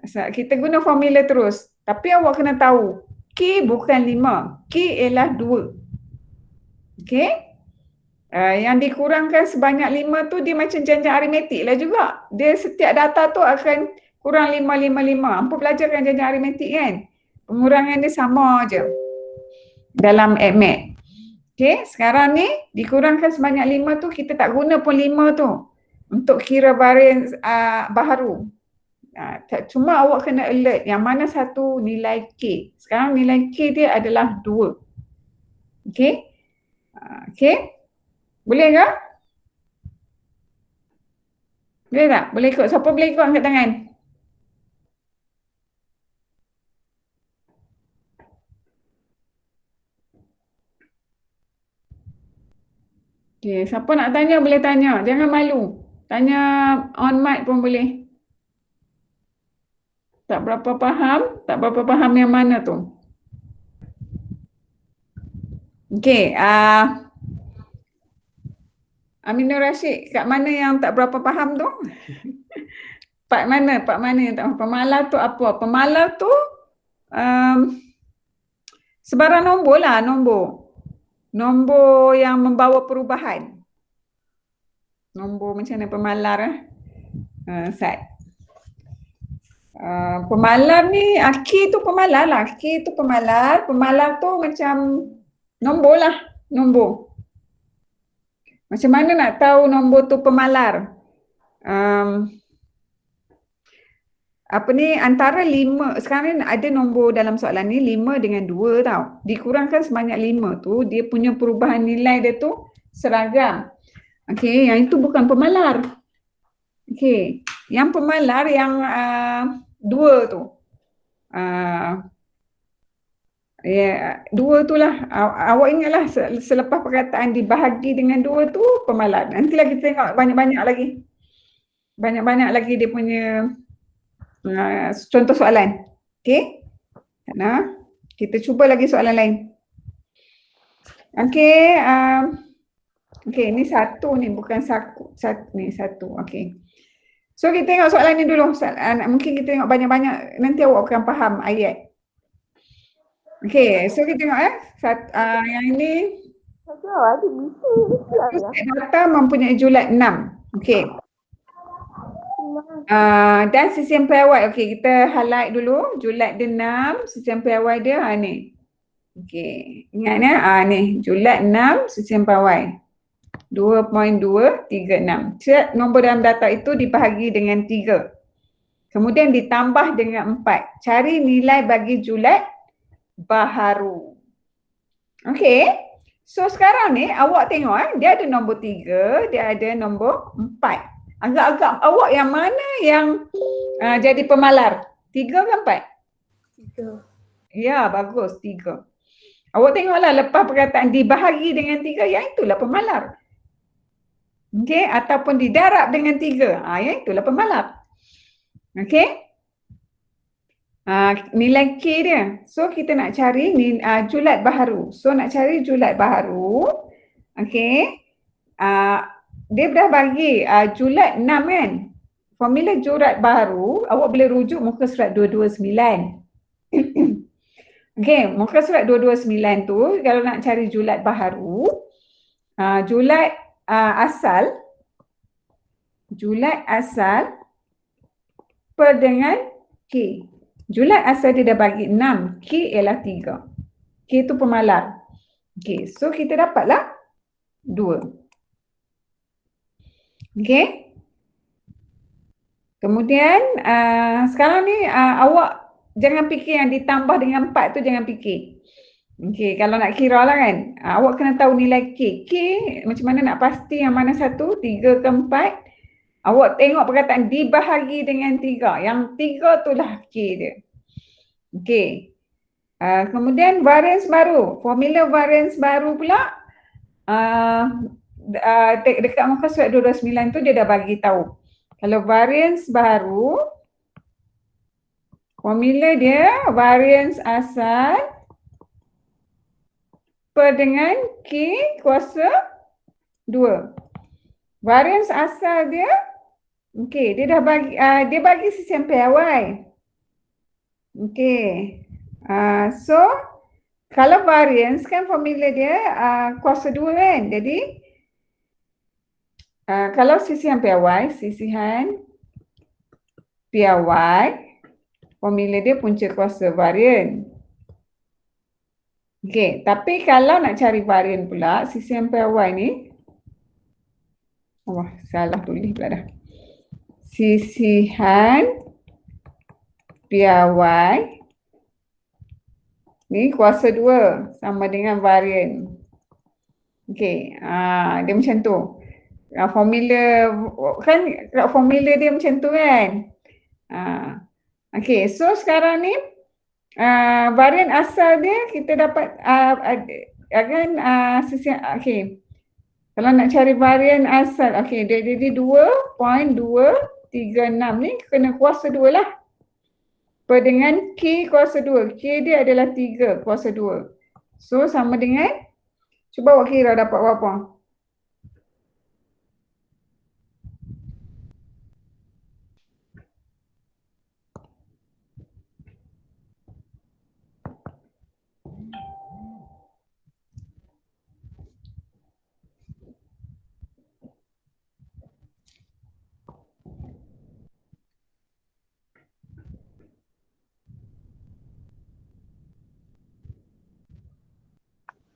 Kita guna formula terus. Tapi awak kena tahu, K bukan 5. K ialah 2. Okey? Yang dikurangkan sebanyak 5 tu dia macam janjang aritmetik lah juga. Dia setiap data tu akan kurang 5, 5, 5. Hampa belajarkan janjang aritmetik kan? Pengurangan dia sama je dalam ADMAT. Okey, sekarang ni dikurangkan sebanyak 5 tu kita tak guna pun 5 tu untuk kira variance baharu. Cuma awak kena alert yang mana satu nilai K. Sekarang nilai K dia adalah 2. Okey? Okey? Boleh ke? Boleh tak? Boleh ikut? Siapa boleh ikut angkat tangan? Okey, siapa nak tanya boleh tanya. Jangan malu. Tanya on mic pun boleh. Tak berapa faham yang mana tu. Okey, Aminur Rashid, kat mana yang tak berapa faham tu? Part mana yang tak faham? Pemalar tu apa? Pemalar tu sebarang nombor lah, nombor yang membawa perubahan. Nombor macam mana pemalar Sat. Pemalar ni, K tu pemalar lah. K tu pemalar. Pemalar tu macam nombor lah. Nombor. Macam mana nak tahu nombor tu pemalar? antara 5, sekarang ni ada nombor dalam soalan ni 5 dengan 2 tau. Dikurangkan sebanyak 5 tu, dia punya perubahan nilai dia tu seragam. Okey, yang itu bukan pemalar. Okey, yang pemalar yang 2 tu. Dua tu lah. Awak ingatlah selepas perkataan dibahagi dengan 2 tu pemalar. Nantilah kita tengok banyak-banyak lagi. Banyak-banyak lagi dia punya contoh soalan. Okey? Kita cuba lagi soalan lain. Okey, okey, ni satu ni, bukan ni satu. Okey. So kita tengok soalan ni dulu. Mungkin kita tengok banyak-banyak, nanti awak akan faham ayat. Okey, so kita tengok yang ini. Data mempunyai julat 6. Okey. Dan sisian piawai. Okey, kita highlight dulu. Julat dia 6, sisian piawai dia ni. Okey, ingat ni julat 6, sisian piawai 2.236. Setiap nombor dalam data itu dibahagi dengan 3. Kemudian ditambah dengan 4. Cari nilai bagi julat baharu. Okey. So sekarang ni awak tengok dia ada nombor 3, dia ada nombor 4. Agak-agak awak yang mana yang jadi pemalar? 3 ke 4? 3. Ya, bagus, 3. Awak tengoklah lepas perkataan dibahagi dengan 3, yang itulah pemalar. Okey, ataupun didarab dengan 3. Yang itulah pemalar. Okey? Nilai K dia. So kita nak cari julat baharu. So nak cari julat baharu. Okey. Dia dah bagi julat 6 kan. Formula julat baharu awak boleh rujuk muka surat 229. Okey, muka surat 229 tu kalau nak cari julat baharu, julat asal per dengan K. Julat asal dia dah bagi 6, K ialah 3. K tu pemalar. Okey, so kita dapatlah 2. Okey. Kemudian sekarang ni awak jangan fikir yang ditambah dengan 4 tu, jangan fikir. Okey, kalau nak kira lah kan, awak kena tahu nilai K. K macam mana nak pasti yang mana satu, 3 ke 4. Awak tengok perkataan dibahagi dengan 3. Yang 3 tu lah K dia. Okey. Kemudian varians baru. Formula varians baru pula dekat muka surat 229 tu dia dah bagi tahu. Kalau varians baru, formula dia varians asal per dengan K kuasa 2. Varians asal dia, okey, dia dah bagi dia bagi sisian piawai. Okey. So kalau variance kan formula dia kuasa 2 kan. Jadi kalau sisihan piawai formula dia punca kuasa varian. Okey, tapi kalau nak cari varian pula, sisihan piawai ni salah tulis pula dah. Sisihan piawai ni kuasa 2 sama dengan varian. Okey, dia macam tu. Formula kan, formula dia macam tu kan. Okey, so sekarang ni varian asal dia kita dapat okey. Kalau nak cari varian asal, okey, dia jadi 2.236 ni kena kuasa 2 lah. Per dengan K kuasa 2. K dia adalah 3 kuasa 2. So sama dengan, cuba awak kira dapat berapa?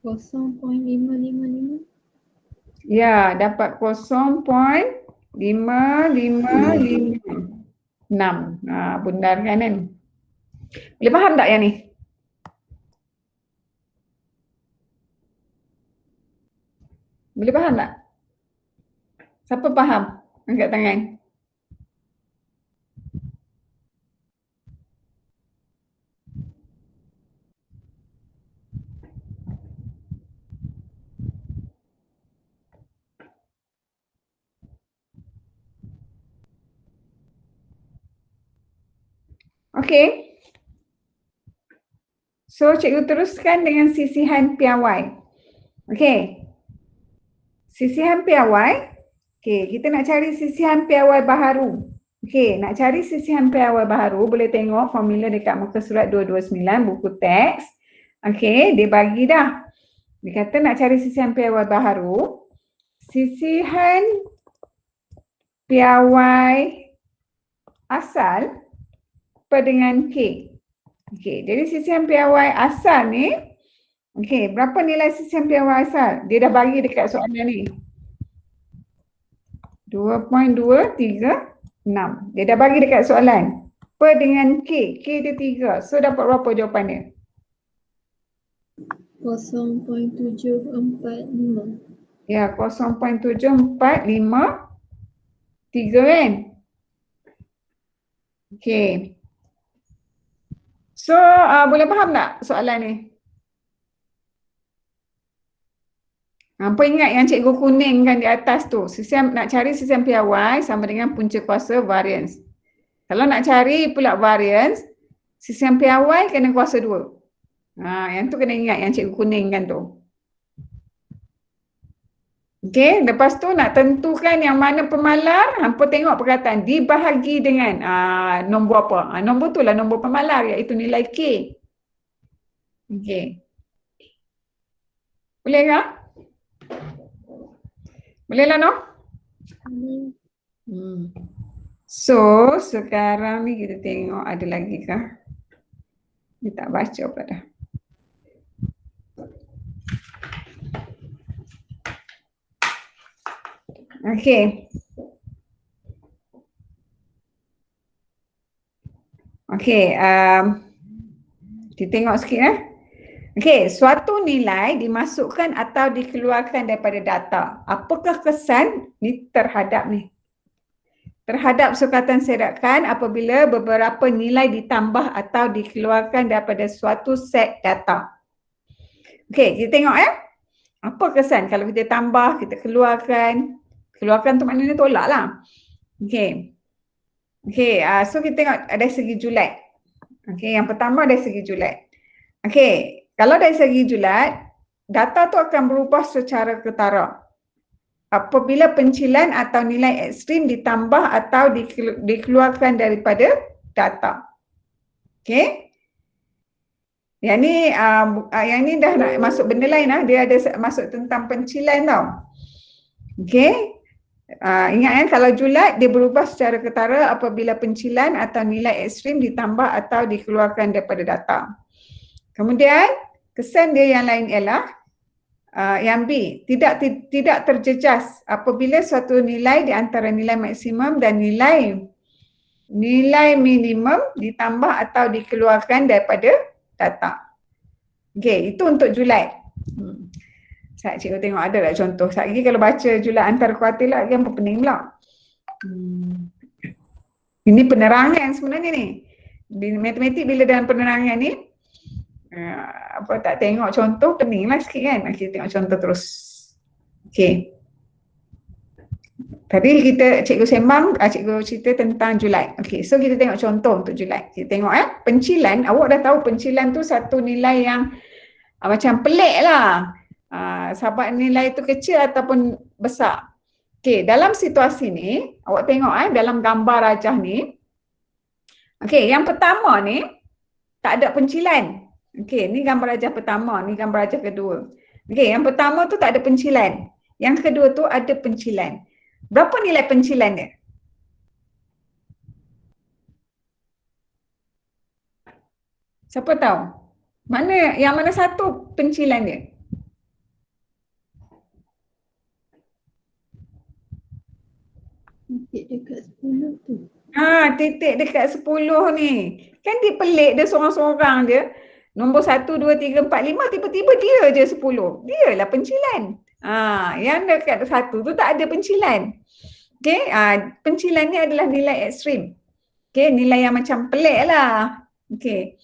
Kosong 0.555. Ya, dapat 0.555. 6. Bundar kan? Boleh faham tak yang ni? Boleh faham tak? Siapa faham? Angkat tangan. Okey. So, cikgu teruskan dengan sisihan piawai. Okey. Sisihan piawai. Okey, kita nak cari sisihan piawai baharu. Okey, nak cari sisihan piawai baharu, boleh tengok formula dekat muka surat 229 buku teks. Okey, dia bagi dah. Dia kata nak cari sisihan piawai baharu. Sisihan piawai asal per dengan K. Okey, jadi sisihan piawai asal ni, okey, berapa nilai sisihan piawai asal? Dia dah bagi dekat soalan ni. 2.236. Dia dah bagi dekat soalan. Per dengan K. K dia 3. So dapat berapa jawapan dia? 0.745. Ya, 0.745 3 kan? Okey. So, boleh faham tak soalan ni? Apa ingat yang cikgu kuningkan di atas tu? Nak cari sisihan piawai sama dengan punca kuasa variance. Kalau nak cari pula variance, sisihan piawai kena kuasa 2. Yang tu kena ingat yang cikgu kuningkan tu. Okey, lepas tu nak tentukan yang mana pemalar, hampa tengok perkataan dibahagi dengan nombor apa? Nombor tu lah nombor pemalar, iaitu nilai K. Okey. Boleh tak? Boleh lah, no? So, sekarang ni kita tengok ada lagi kah? Dia tak baca pula dah. Okey. Okey, kita tengok sikit . Okey, suatu nilai dimasukkan atau dikeluarkan daripada data. Apakah kesan ni terhadap ni? Terhadap sukatan sedakan apabila beberapa nilai ditambah atau dikeluarkan daripada suatu set data. Okey, kita tengok . Apa kesan kalau kita tambah, kita keluarkan. Keluarkan tu maknanya tolak lah. Okey. Okey, so kita tengok dari segi julat. Okey, yang pertama dari segi julat. Okey, kalau dari segi julat, data tu akan berubah secara ketara apabila pencilan atau nilai ekstrim ditambah atau dikeluarkan daripada data. Okey. Yang ni dah nak masuk benda lain lah. Dia ada masuk tentang pencilan tau. Okey. Ingat kalau julat dia berubah secara ketara apabila pencilan atau nilai ekstrim ditambah atau dikeluarkan daripada data. Kemudian kesan dia yang lain ialah yang B, tidak terjejas apabila suatu nilai di antara nilai maksimum dan nilai minimum ditambah atau dikeluarkan daripada data. Okey, itu untuk julat. Sekejap cikgu tengok ada tak contoh. Sekejap lagi kalau baca julat antar kuartil lagi apa pening pula. Ini penerangan sebenarnya ni. Di matematik bila dalam penerangan ni tak tengok contoh pening lah sikit kan. Kita tengok contoh terus. Okey. Tadi cikgu sembang, cikgu cerita tentang julat. Okey, so kita tengok contoh untuk julat. Kita tengok pencilan, awak dah tahu pencilan tu satu nilai yang macam pelik lah. Sebab nilai itu kecil ataupun besar. Okey, dalam situasi ni, awak tengok dalam gambar rajah ni. Okey, yang pertama ni tak ada pencilan. Okey, ni gambar rajah pertama, ni gambar rajah kedua. Okey, yang pertama tu tak ada pencilan. Yang kedua tu ada pencilan. Berapa nilai pencilan dia? Siapa tahu? Yang mana satu pencilan dia? Dekat 10 tu. Titik dekat 10 ni. Kan dia pelik, dia seorang-seorang je. Nombor 1, 2, 3, 4, 5, tiba-tiba dia je 10. Dia lah pencilan. Yang dekat 1 tu tak ada pencilan. Okay, pencilan ni adalah nilai ekstrim. Okay, nilai yang macam pelik lah. Okay.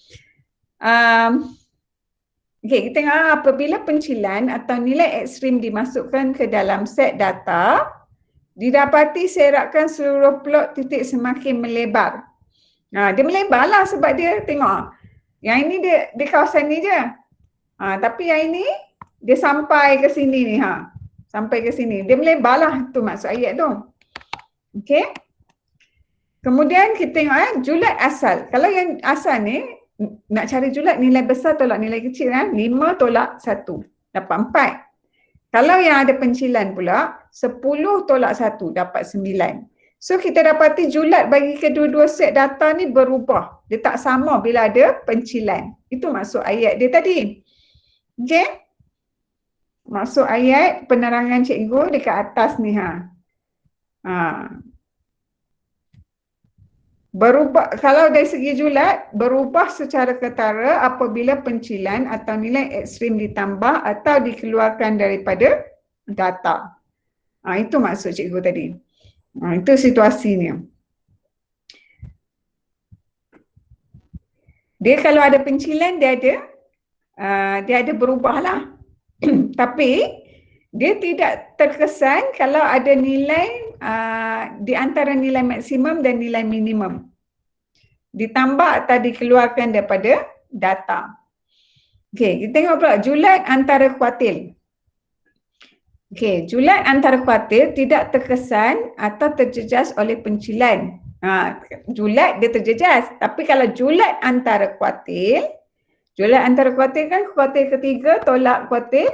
Okay, kita tengok apabila pencilan atau nilai ekstrim dimasukkan ke dalam set data, didapati serakan seluruh plot titik semakin melebar. Dia melebar lah sebab dia tengok yang ini dia kawasan ni je. Tapi yang ini dia sampai ke sini ni. Sampai ke sini. Dia melebar lah, tu maksud ayat tu. Okay. Kemudian kita tengok julat asal. Kalau yang asal ni nak cari julat nilai besar tolak nilai kecil 5 tolak 1 dapat 4. Kalau yang ada pencilan pula 10 tolak 1 dapat 9. So kita dapati julat bagi kedua-dua set data ni berubah. Dia tak sama bila ada pencilan. Itu maksud ayat dia tadi. Okey? Maksud ayat penerangan cikgu dekat atas ni berubah, kalau dari segi julat, berubah secara ketara apabila pencilan atau nilai ekstrim ditambah atau dikeluarkan daripada data. Itu maksud cikgu tadi. Itu situasinya. Dia kalau ada pencilan, dia ada berubah lah. Tapi dia tidak terkesan kalau ada nilai di antara nilai maksimum dan nilai minimum ditambah atau dikeluarkan daripada data. Okey, kita tengok pula julat antara kuartil. Okey, julat antara kuartil tidak terkesan atau terjejas oleh pencilan. Julat dia terjejas, tapi kalau julat antara kuartil kan kuartil ketiga tolak kuartil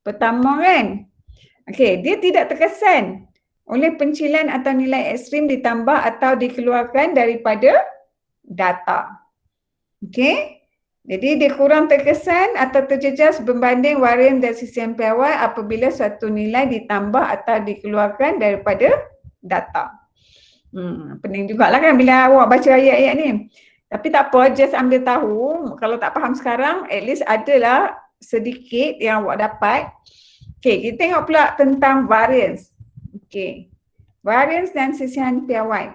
pertama kan. Okey, dia tidak terkesan oleh pencilan atau nilai ekstrim ditambah atau dikeluarkan daripada data. Okey, jadi dia kurang terkesan atau terjejas berbanding varian dan sisian piawai apabila suatu nilai ditambah atau dikeluarkan daripada data. Pening jugalah kan bila awak baca ayat-ayat ni. Tapi tak apa, just ambil tahu. Kalau tak faham sekarang, at least adalah sedikit yang awak dapat. Okey, kita tengok pula tentang variance. Okey, variance dan sisihan piawai.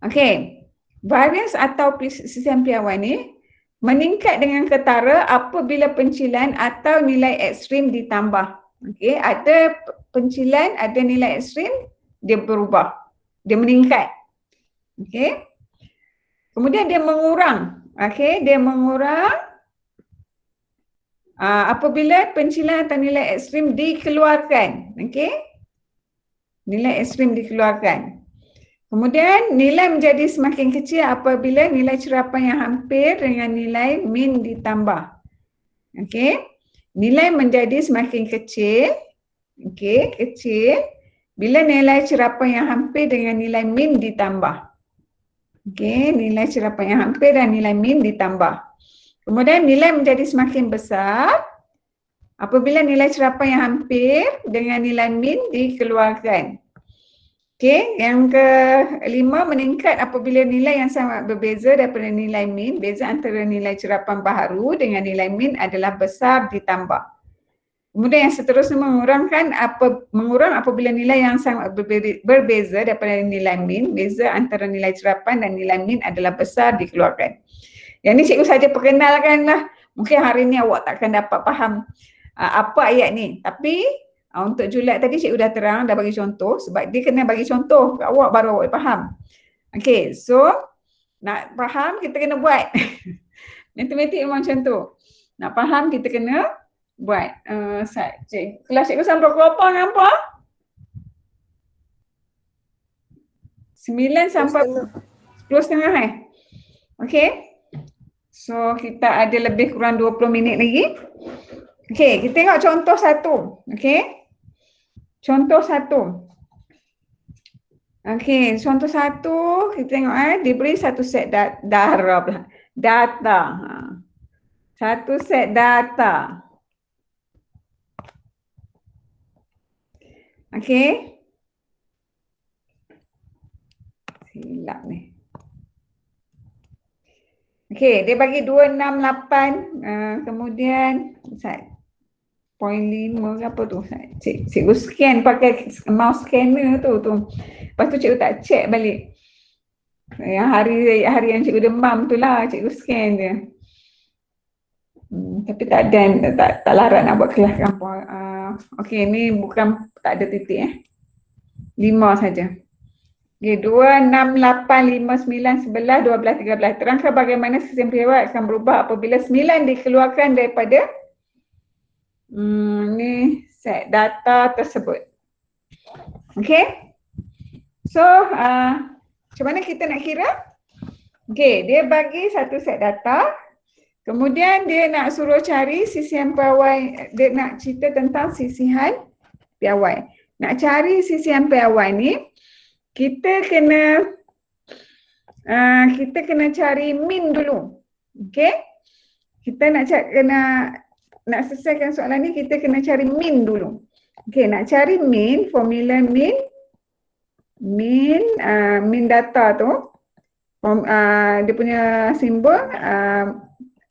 Okey, variance atau sisihan piawai ni meningkat dengan ketara apabila pencilan atau nilai ekstrim ditambah. Okey, ada pencilan, ada nilai ekstrim, dia berubah. Dia meningkat. Okey. Kemudian dia mengurang. Okey, dia mengurang apabila pencilan atau nilai ekstrim dikeluarkan. Okey. Nilai ekstrim dikeluarkan. Kemudian nilai menjadi semakin kecil apabila nilai cerapan yang hampir dengan nilai min ditambah. Okey. Nilai menjadi semakin kecil. Okey, kecil bila nilai cerapan yang hampir dengan nilai min ditambah. Okey, nilai cerapan yang hampir dan nilai min ditambah. Kemudian nilai menjadi semakin besar apabila nilai cerapan yang hampir dengan nilai min dikeluarkan. Okey, yang kelima meningkat apabila nilai yang sangat berbeza daripada nilai min, beza antara nilai cerapan baharu dengan nilai min adalah besar ditambah. Kemudian yang seterusnya mengurang apabila nilai yang sangat berbeza daripada nilai min, beza antara nilai cerapan dan nilai min adalah besar dikeluarkan. Yang ni cikgu saja perkenalkan lah. Mungkin hari ni awak takkan dapat faham apa ayat ni. Tapi untuk julat tadi cikgu dah terang, dah bagi contoh sebab dia kena bagi contoh ke awak baru awak faham. Okay, so nak faham kita kena buat. Matematik memang macam tu. Nak faham kita kena buat. Kelas cikgu sampai berapa dengan apa? 9 sampai 10.30 Okay. So kita ada lebih kurang 20 minit lagi. Okay, kita tengok contoh satu. Okay. Contoh satu. Okay, contoh satu kita tengok diberi satu set data. Satu set data. Okay. Hilap ni. Okey, dia bagi 268, kemudian 0.5 ke apa tu? Cikgu scan pakai mouse scanner tu. Lepas tu cikgu tak check balik. Yang hari yang cikgu demam tu lah cikgu scan dia. Tapi tak larat nak buat kelas kampung. Okey, ni bukan tak ada titik 5 saja. Okay, 2, 6, 8, 5, 9, 11, 12, 13. Terangkan bagaimana sistem piawai akan berubah apabila 9 dikeluarkan daripada ni set data tersebut. Okay. So, macam mana kita nak kira? Okay, dia bagi satu set data. Kemudian dia nak suruh cari sisihan piawai. Dia nak cerita tentang sisihan piawai. Nak cari sisihan piawai ni, kita kena cari min dulu. Okey? Kita nak selesaikan soalan ni, kita kena cari min dulu. Okey, nak cari min, formula min data tu, dia punya simbol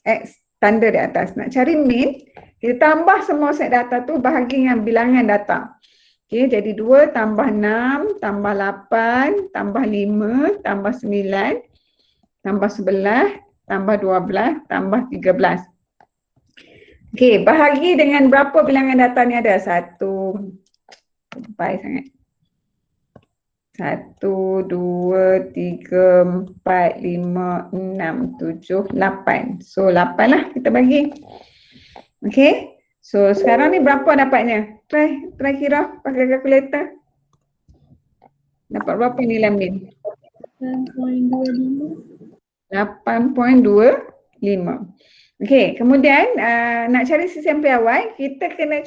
X tanda di atas. Nak cari min, kita tambah semua set data tu bahagi dengan bilangan data. Okey, jadi 2 tambah 6 tambah 8 tambah 5 tambah 9 tambah 11 tambah 12 tambah 13. Okey, bahagi dengan berapa bilangan data ni ada? 1, baik sangat. 1, 2, 3, 4, 5, 6, 7, 8. So 8 lah kita bagi. Okey. So sekarang ni berapa dapatnya? Try kira pakai kalkulator. Dapat berapa nilai min? 8.25. Okey, kemudian nak cari sisihan piawai, kita kena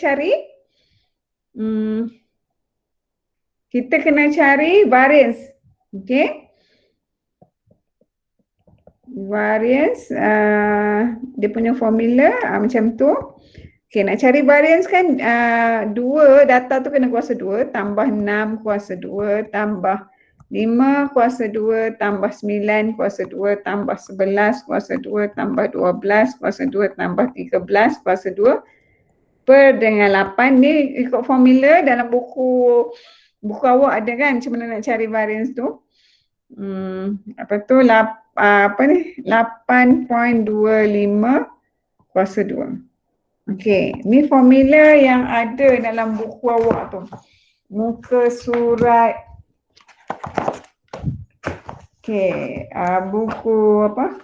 cari variance. Okey. Variance dia punya formula macam tu. Okey, nak cari variance kan 2 data tu kena kuasa 2 tambah 6 kuasa 2 tambah 5 kuasa 2 tambah 9 kuasa 2 tambah 11 kuasa 2 tambah 12 kuasa 2 tambah 13 kuasa 2 per dengan 8. Ni ikut formula dalam buku awak ada kan macam mana nak cari variance tu. Apa tu 8.25 kuasa 2. Okey, ni formula yang ada dalam buku awak tu. Muka surat. Okey, buku apa?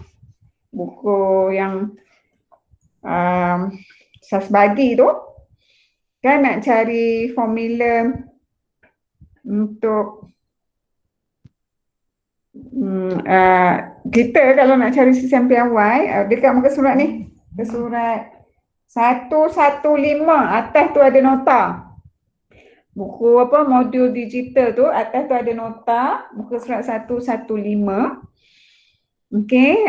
Buku yang Sasbadi tu. Kan nak cari formula untuk kita kalau nak cari sisihan piawai dekat muka surat ni. Muka surat 115 atas tu ada nota. Buku apa modul digital tu atas tu ada nota muka surat 115. Okey,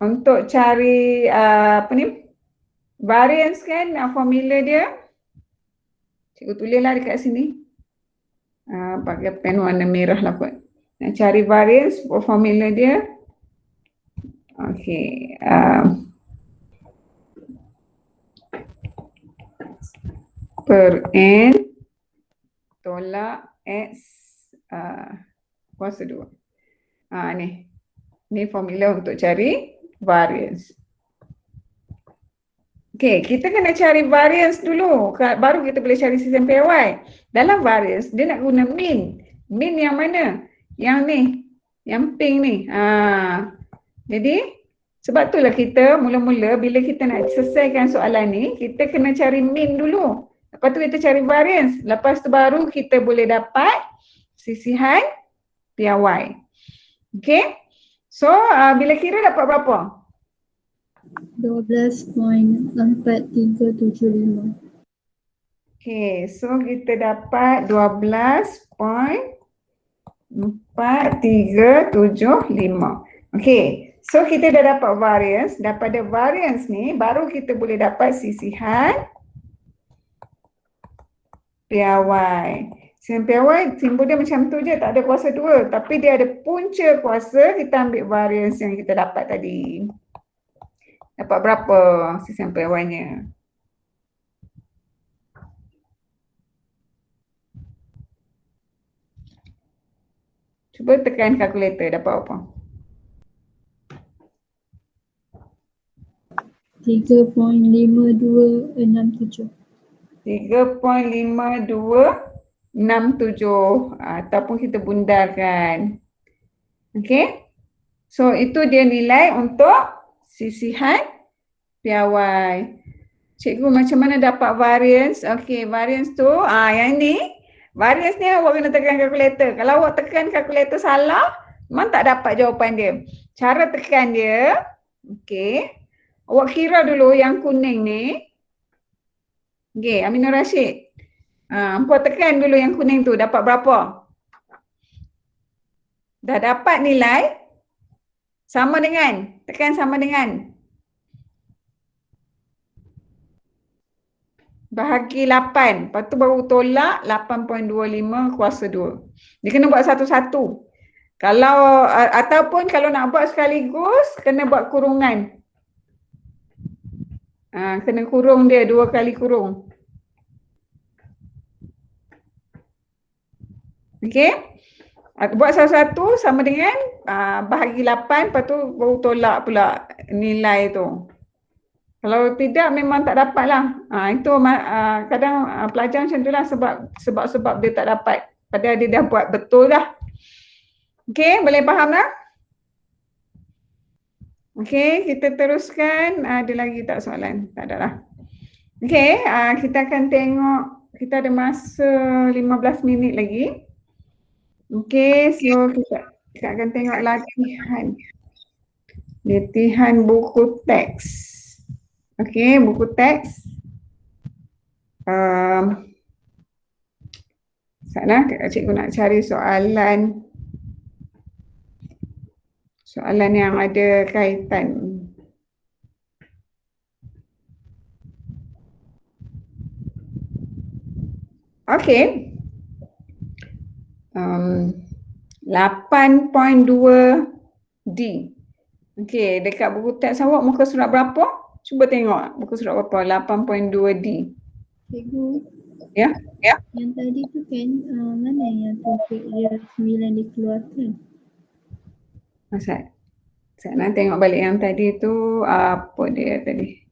untuk cari apa ni variance kan formula dia. Cikgu tulislah dekat sini. Pakai pen warna merah lah kot. Nak cari variance formula dia. Okey, per n tolak x kuasa 2. Ni formula untuk cari variance. Okey, kita kena cari variance dulu baru kita boleh cari sisihan piawai. Dalam variance dia nak guna min. Min yang mana? Yang ni, yang pink ni. Jadi sebab itulah kita mula-mula bila kita nak selesaikan soalan ni, kita kena cari min dulu. Lepas tu kita cari variance. Lepas tu baru kita boleh dapat sisihan piawai. Okey. So bila kira dapat berapa? 12.4375. Okey, so kita dapat 12.4375. Okey, so kita dah dapat variance. Daripada variance ni baru kita boleh dapat sisihan piawai. Sisihan piawai, simbol dia macam tu je, tak ada kuasa 2. Tapi dia ada punca kuasa, kita ambil variance yang kita dapat tadi. Dapat berapa sisihan piawainya? Cuba tekan kalkulator, dapat apa? 3.5267. 3.5267 ataupun kita bundarkan. Okey. So itu dia nilai untuk sisihan piawai. Cikgu macam mana dapat variance? Okey, variance tu yang ni. Variance ni awak kena tekan kalkulator. Kalau awak tekan kalkulator salah, memang tak dapat jawapan dia. Cara tekan dia, okey. Awak kira dulu yang kuning ni. Okey, Aminur Rashid. Hampa tekan dulu yang kuning tu, dapat berapa? Dah dapat nilai sama dengan, tekan sama dengan bahagi 8, lepas tu baru tolak 8.25 kuasa 2. Dia kena buat satu-satu. Kalau ataupun kalau nak buat sekaligus, kena buat kurungan. Kena kurung dia, 2 kali kurung. Okey? Buat satu-satu sama dengan bahagi 8, lepas tu baru tolak pula nilai tu. Kalau tidak memang tak dapat lah. Itu kadang pelajar macam tu lah sebab dia tak dapat. Padahal dia dah buat betul dah. Okey, boleh faham tak? Okey, kita teruskan. Ada lagi tak soalan? Tak ada lah. Okey, kita akan tengok. Kita ada masa 15 minit lagi. Okey, so kita akan tengok latihan. Buku teks. Okey, buku teks. Sana cikgu nak cari soalan yang ada kaitan. Okey. 8.2D. Okey, dekat buku teks awak muka surat berapa? Cuba tengok muka surat berapa? 8.2D. Cikgu. Ya? Yang tadi tu kan, mana yang topik dia 9 dikeluarkan? Saya nak tengok balik yang tadi tu, apa dia tadi?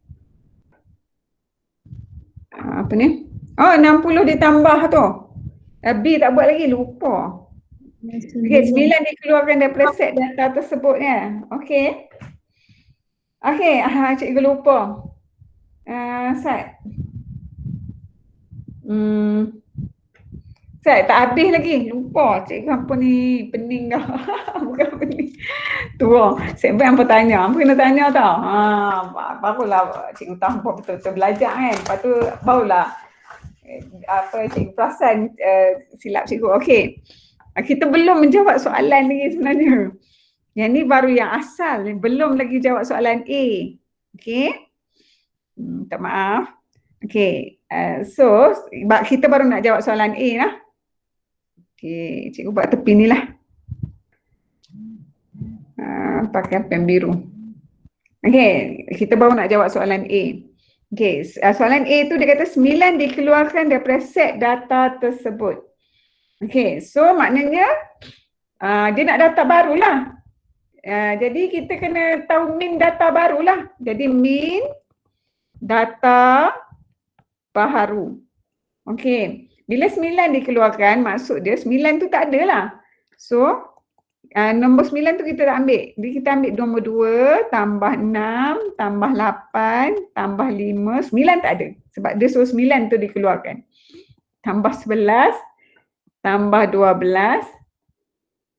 Apa ni? Oh, 60 ditambah tu. B tak buat lagi, lupa. Okey, 9 dikeluarkan daripada set data tersebutnya. Okey. Okey, cikgu lupa. Sat. Saya tak habis lagi, lupa. Cikgu apa ni, pening dah. Bukan pening. Tua, saya pun hampa tanya. Hampa kena tanya tau. Barulah cikgu tahu hampa betul-betul belajar kan. Lepas tu barulah cikgu perasan silap cikgu. Okey. Kita belum menjawab soalan lagi sebenarnya. Yang ni baru yang asal. Belum lagi jawab soalan A. Okey. Minta maaf. Okey. So, kita baru nak jawab soalan A lah. Okey. Cikgu buat tepi ni lah. Pakai pen biru. Okey. Kita baru nak jawab soalan A. Okey. Soalan A tu dia kata 9 dikeluarkan daripada set data tersebut. Okey, so maknanya dia nak data barulah. Jadi kita kena tahu min data barulah. Jadi min data baharu. Okey, bila 9 dikeluarkan, maksud dia 9 tu tak ada lah. So, nombor 9 tu kita tak ambil. Jadi kita ambil nombor 2 tambah 6 tambah 8 tambah 5, 9 tak ada. Sebab dia suruh 9 tu dikeluarkan. Tambah 11 tambah 12,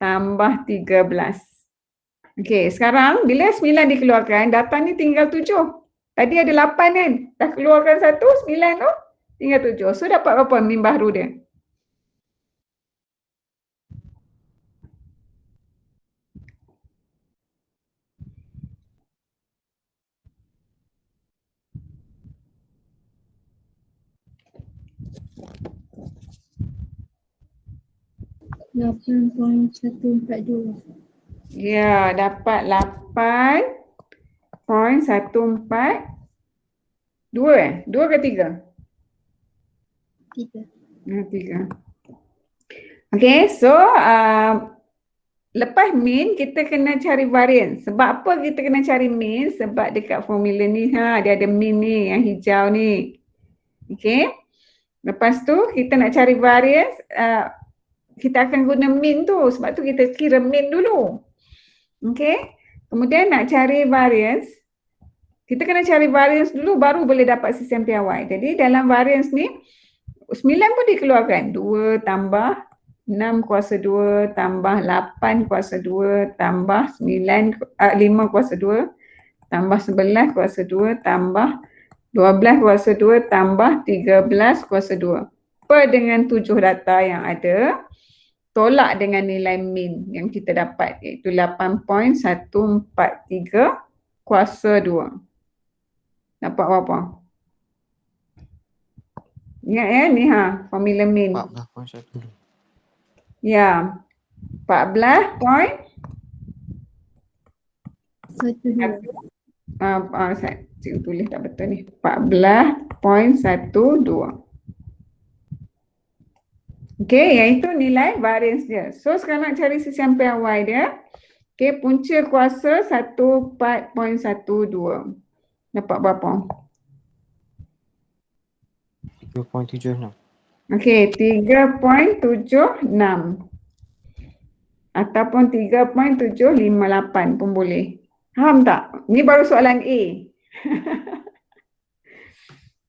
tambah 13. Okey, sekarang bila 9 dikeluarkan, data ni tinggal 7. Tadi ada 8 kan? Dah keluarkan 1, 9 tu tinggal 7. So dapat berapa min baharu dia? 8.142. Ya, dapat 8.142 2 ke 3? 3. 3. Okay, so lepas mean kita kena cari variance. Sebab apa kita kena cari mean? Sebab dekat formula ni dia ada mean ni yang hijau ni. Okay. Lepas tu kita nak cari variance, kita akan guna mean tu. Sebab tu kita kira mean dulu. Okay. Kemudian nak cari variance, kita kena cari variance dulu baru boleh dapat CCM piawai. Jadi dalam variance ni 9 pun dikeluarkan. 2 tambah 6 kuasa 2 tambah 8 kuasa 2 tambah 5 kuasa 2 tambah 11 kuasa 2 tambah 12 kuasa 2 tambah 13 kuasa 2. Per dengan 7 data yang ada, tolak dengan nilai mean yang kita dapat iaitu 8.143 kuasa 2. Dapat berapa? Ingat ya ni formula mean. 14.1. Ya. 14. 12. Saya cikgu tulis tak betul ni. 14.12. Okey, iaitu nilai variance dia. So sekarang nak cari CCM piawai dia. Okey, punca kuasa 14.12. Dapat berapa? 3.76. Okey, 3.76. Ataupun 3.758 pun boleh. Faham tak? Ni baru soalan A.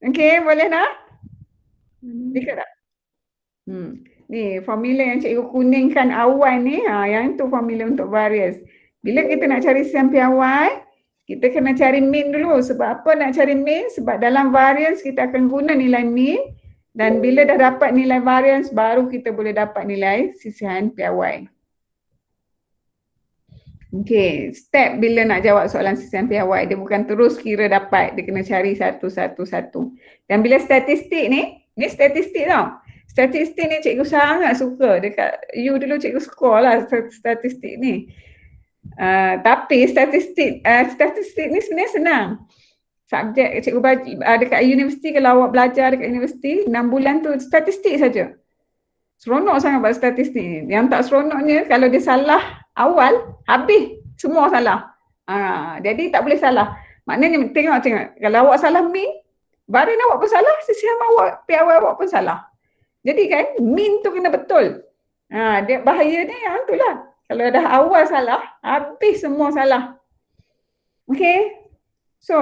Okey, boleh tak? Dekat tak? Ni formula yang cikgu kuningkan awal ni, yang tu formula untuk variance. Bila kita nak cari CCM piawai, kita kena cari mean dulu. Sebab apa nak cari mean? Sebab dalam variance kita akan guna nilai mean dan bila dah dapat nilai variance baru kita boleh dapat nilai sisihan piawai. Okey, step bila nak jawab soalan sisihan piawai, dia bukan terus kira dapat, dia kena cari satu-satu. Dan bila statistik ni statistik tau. Statistik ni cikgu sangat suka. Dekat you dulu cikgu score lah statistik ni. Tapi statistik ni sebenarnya senang. Subjek cikgu dekat universiti, kalau awak belajar dekat universiti 6 bulan tu statistik saja. Seronok sangat buat statistik ni. Yang tak seronoknya kalau dia salah awal, habis semua salah. Jadi tak boleh salah. Maknanya tengok kalau awak salah mean, varian awak pun salah, sisihan awak, piawai awak pun salah. Jadi kan mean tu kena betul. Dia bahaya dia yang tu lah. Kalau dah awal salah, habis semua salah. Okay. So,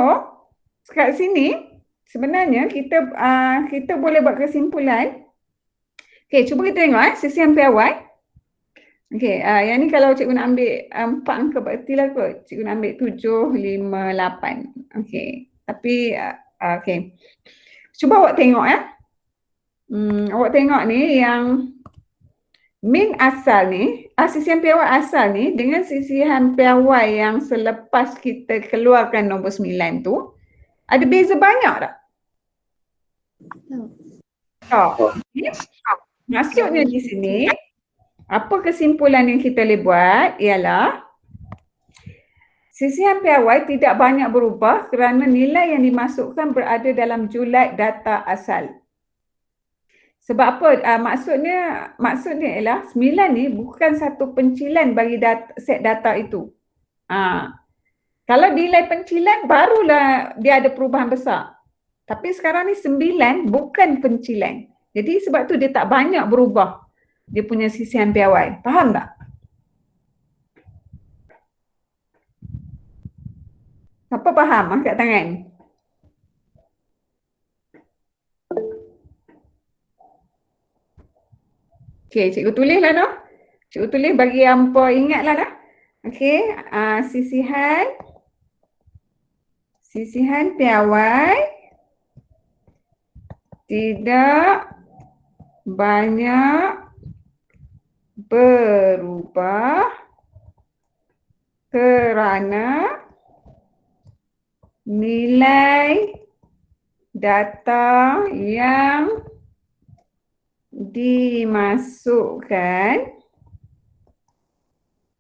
kat sini sebenarnya kita boleh buat kesimpulan. Okay, cuba kita tengok sisihan piawai. Okay, yang ni kalau cikgu nak ambil 4 angka berarti lah kot. Cikgu nak ambil 7, 5, 8. Okay, tapi okay. Cuba awak tengok awak tengok ni yang mean asal ni, sisihan piawai asal ni dengan sisihan piawai yang selepas kita keluarkan nombor 9 tu, ada beza banyak tak? Tak. Maksudnya di sini, apa kesimpulan yang kita boleh buat ialah sisihan piawai tidak banyak berubah kerana nilai yang dimasukkan berada dalam julat data asal. Sebab apa? Maksudnya ialah 9 ni bukan satu pencilan bagi set data itu. Kalau nilai pencilan barulah dia ada perubahan besar. Tapi sekarang ni 9 bukan pencilan. Jadi sebab tu dia tak banyak berubah dia punya sisihan piawai. Faham tak? Siapa faham? Angkat tangan. Okey, cikgu tulis lah noh. Cikgu tulis bagi hampa ingat lah dah. Okey, sisihan piawai tidak banyak berubah kerana nilai data yang dimasukkan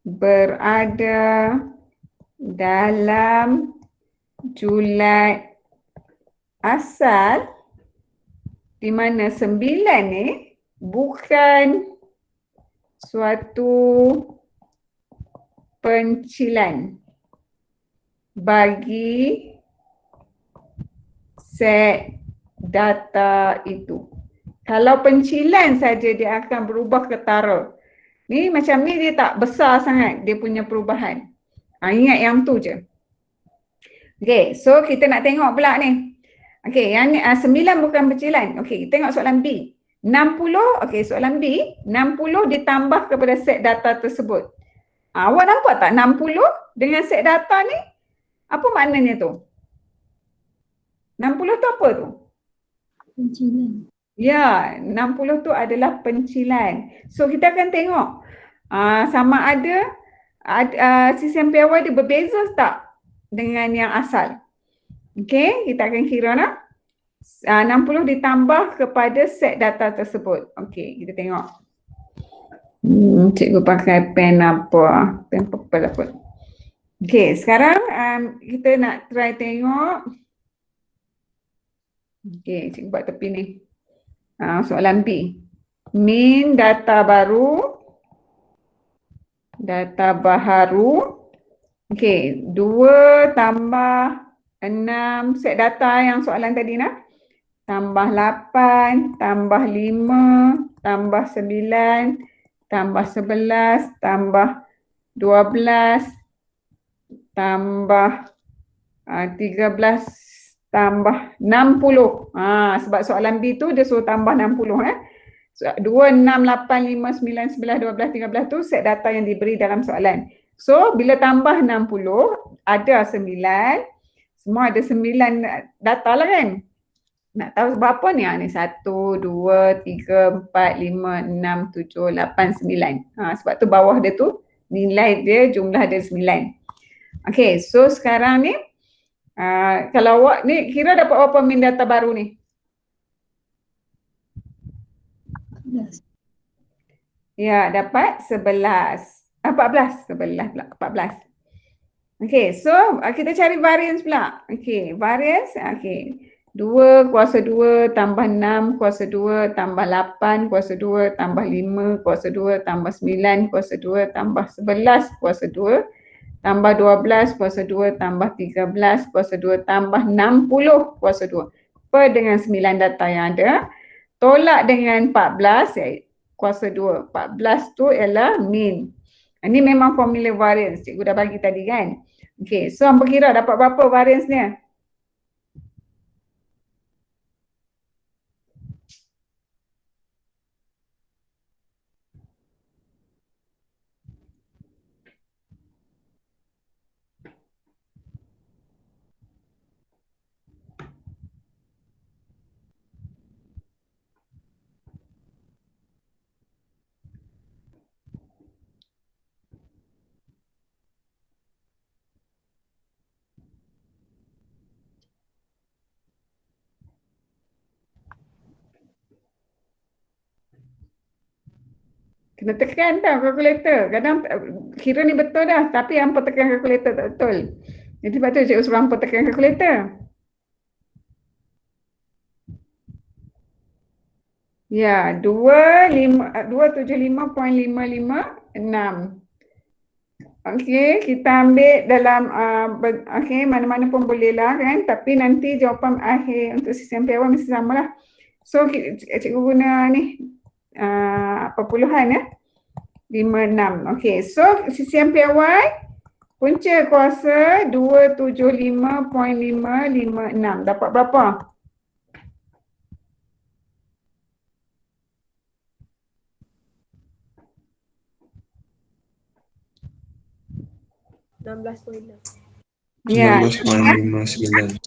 berada dalam julat asal di mana 9 ni bukan suatu pencilan bagi set data itu. Kalau pencilan saja dia akan berubah ketara. Ni macam ni dia tak besar sangat dia punya perubahan. Ingat yang tu je. Okay, so kita nak tengok pula ni. Okay, yang ni 9 bukan pencilan. Okay, tengok soalan B. 60, okay soalan B, 60 ditambah kepada set data tersebut. Awak nampak tak 60 dengan set data ni? Apa maknanya tu? 60 tu apa tu? Pencilan. Ya, 60 tu adalah pencilan. So kita akan tengok sama ada CCM piawai dia berbeza tak dengan yang asal. Okey, kita akan kira nak. 60 ditambah kepada set data tersebut. Okey, kita tengok. Cikgu pakai pen apa? Pen purple apa? Okey, sekarang kita nak try tengok. Okey, cikgu buat tepi ni. Soalan B. Min data baru. Data baharu. Okey, 2 tambah 6. Set data yang soalan tadi nak. Tambah 8, tambah 5, tambah 9, tambah 11, tambah 12, tambah 13, tambah 60. Sebab soalan B tu dia suruh tambah 60 2, 6, 8, 5, 9, 11, 12, 13 tu set data yang diberi dalam soalan. So bila tambah 60 ada 9, semua ada 9 data lah kan. Nak tahu berapa ni? Ni 1, 2, 3, 4, 5, 6, 7, 8, 9. Sebab tu bawah dia tu nilai dia jumlah dia 9. Okay, so sekarang ni kalau awak ni kira dapat berapa min data baru ni? 14. Ya, dapat 11. 14 pula, 14. Okay, so kita cari variance pula. Okay, variance, okay. 2 kuasa 2 tambah 6 kuasa 2 tambah 8 kuasa 2 tambah 5 kuasa 2 tambah 9 kuasa 2 tambah 11 kuasa 2 tambah 12 kuasa 2 tambah 13 kuasa 2 tambah 60 kuasa 2. Per dengan 9 data yang ada, tolak dengan 14 kuasa 2. 14 tu ialah min. Ini memang formula variance. Cikgu dah bagi tadi kan. Okay, so hampa kira dapat berapa variance dia? Kena tekan tau kalkulator. Kadang kira ni betul dah tapi hampa tekan kalkulator tak betul. Jadi sebab tu cikgu suruh hampa tekan kalkulator. Ya, 275.556. Okey, kita ambil dalam okey, mana-mana pun boleh lah kan, tapi nanti jawapan akhir untuk CCM piawai mesti sama lah. So cikgu guna ni perpuluhan 56. Okey, so CCM piawai punca kuasa 275.556. Dapat berapa? 16.6. Ya. 16.59.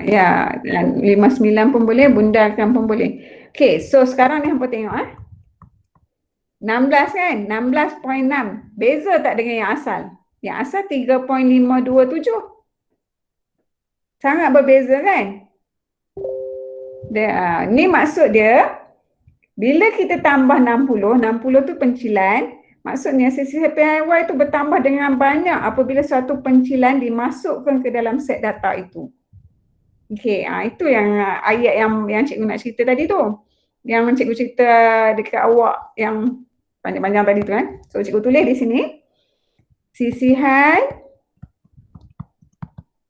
Ya, 59 pun boleh, bundakan pun boleh. Okey, so sekarang ni hampa tengok 16 kan? 16.6. Beza tak dengan yang asal? Yang asal 3.527. Sangat berbeza kan? Ni maksud dia bila kita tambah 60, 60 tu pencilan, Maksudnya sisihan piawai itu bertambah dengan banyak apabila suatu pencilan dimasukkan ke dalam set data itu. Okey, itu yang ayat yang cikgu nak cerita tadi tu. Yang cikgu cerita dekat awak yang panjang-panjang tadi tu kan. So cikgu tulis di sini. Sisihan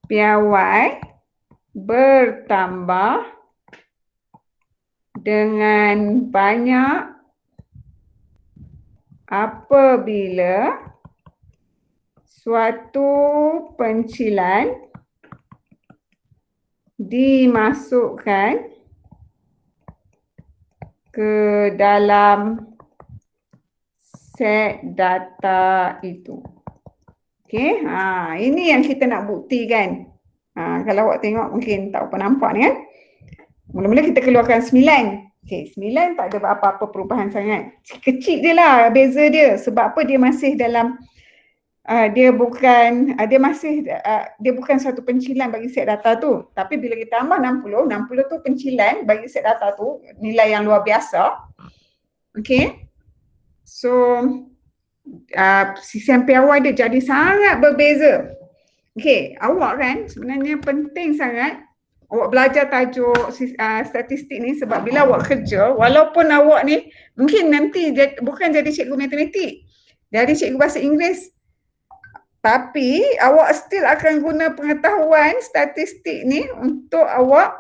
piawai bertambah dengan banyak apabila suatu pencilan dimasukkan ke dalam set data itu. Okey, ini yang kita nak buktikan. Kalau awak tengok mungkin tak apa nampak ni kan. Mula-mula kita keluarkan 9. Okey, 9 tak ada apa-apa perubahan sangat. Kecil je lah beza dia. Sebab apa dia masih dalam dia bukan satu pencilan bagi set data tu. Tapi bila kita tambah 60 tu pencilan bagi set data tu, nilai yang luar biasa. Okey. So sisihan piawai dia jadi sangat berbeza. Okey, awak kan sebenarnya penting sangat awak belajar tajuk statistik ni sebab bila awak kerja, walaupun awak ni mungkin nanti bukan jadi cikgu matematik, jadi cikgu bahasa Inggeris, tapi awak still akan guna pengetahuan statistik ni untuk awak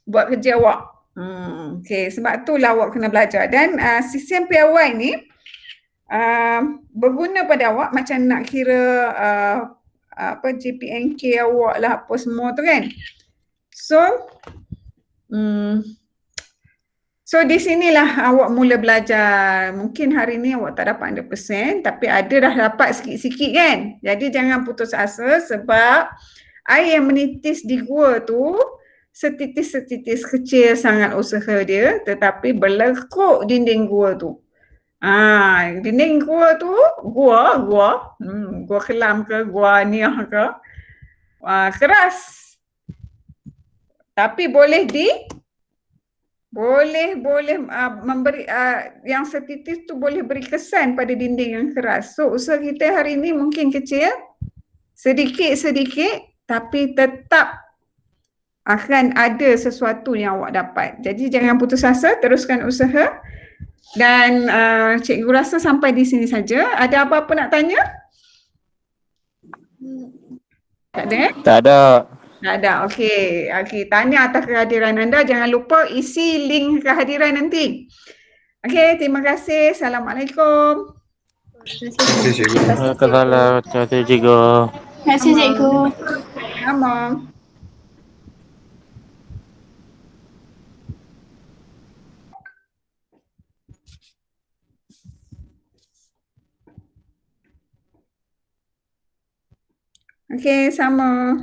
buat kerja awak. Okey, sebab itulah awak kena belajar. Dan sisihan piawai ni berguna pada awak macam nak kira GPNK awak lah apa semua tu kan. So di sinilah awak mula belajar. Mungkin hari ni awak tak dapat 100% tapi ada dah dapat sikit-sikit kan. Jadi jangan putus asa sebab air yang menitis di gua tu setitis-setitis kecil sangat usaha dia tetapi berlekuk dinding gua tu. Dinding gua tu, gua kelam ke, gua niah ke, keras. Tapi boleh memberi yang setitis tu boleh beri kesan pada dinding yang keras. So usaha kita hari ni mungkin kecil, sedikit-sedikit tapi tetap akan ada sesuatu yang awak dapat. Jadi jangan putus asa, teruskan usaha. Dan cikgu rasa sampai di sini saja. Ada apa-apa nak tanya? Tak ada? Tak ada. Tak ada. Okey. Tanya atas kehadiran anda. Jangan lupa isi link kehadiran nanti. Okey, terima kasih. Assalamualaikum. Terima kasih cikgu. Waalaikumsalam. Terima kasih cikgu. Terima kasih cikgu. Sama. Okey, sama.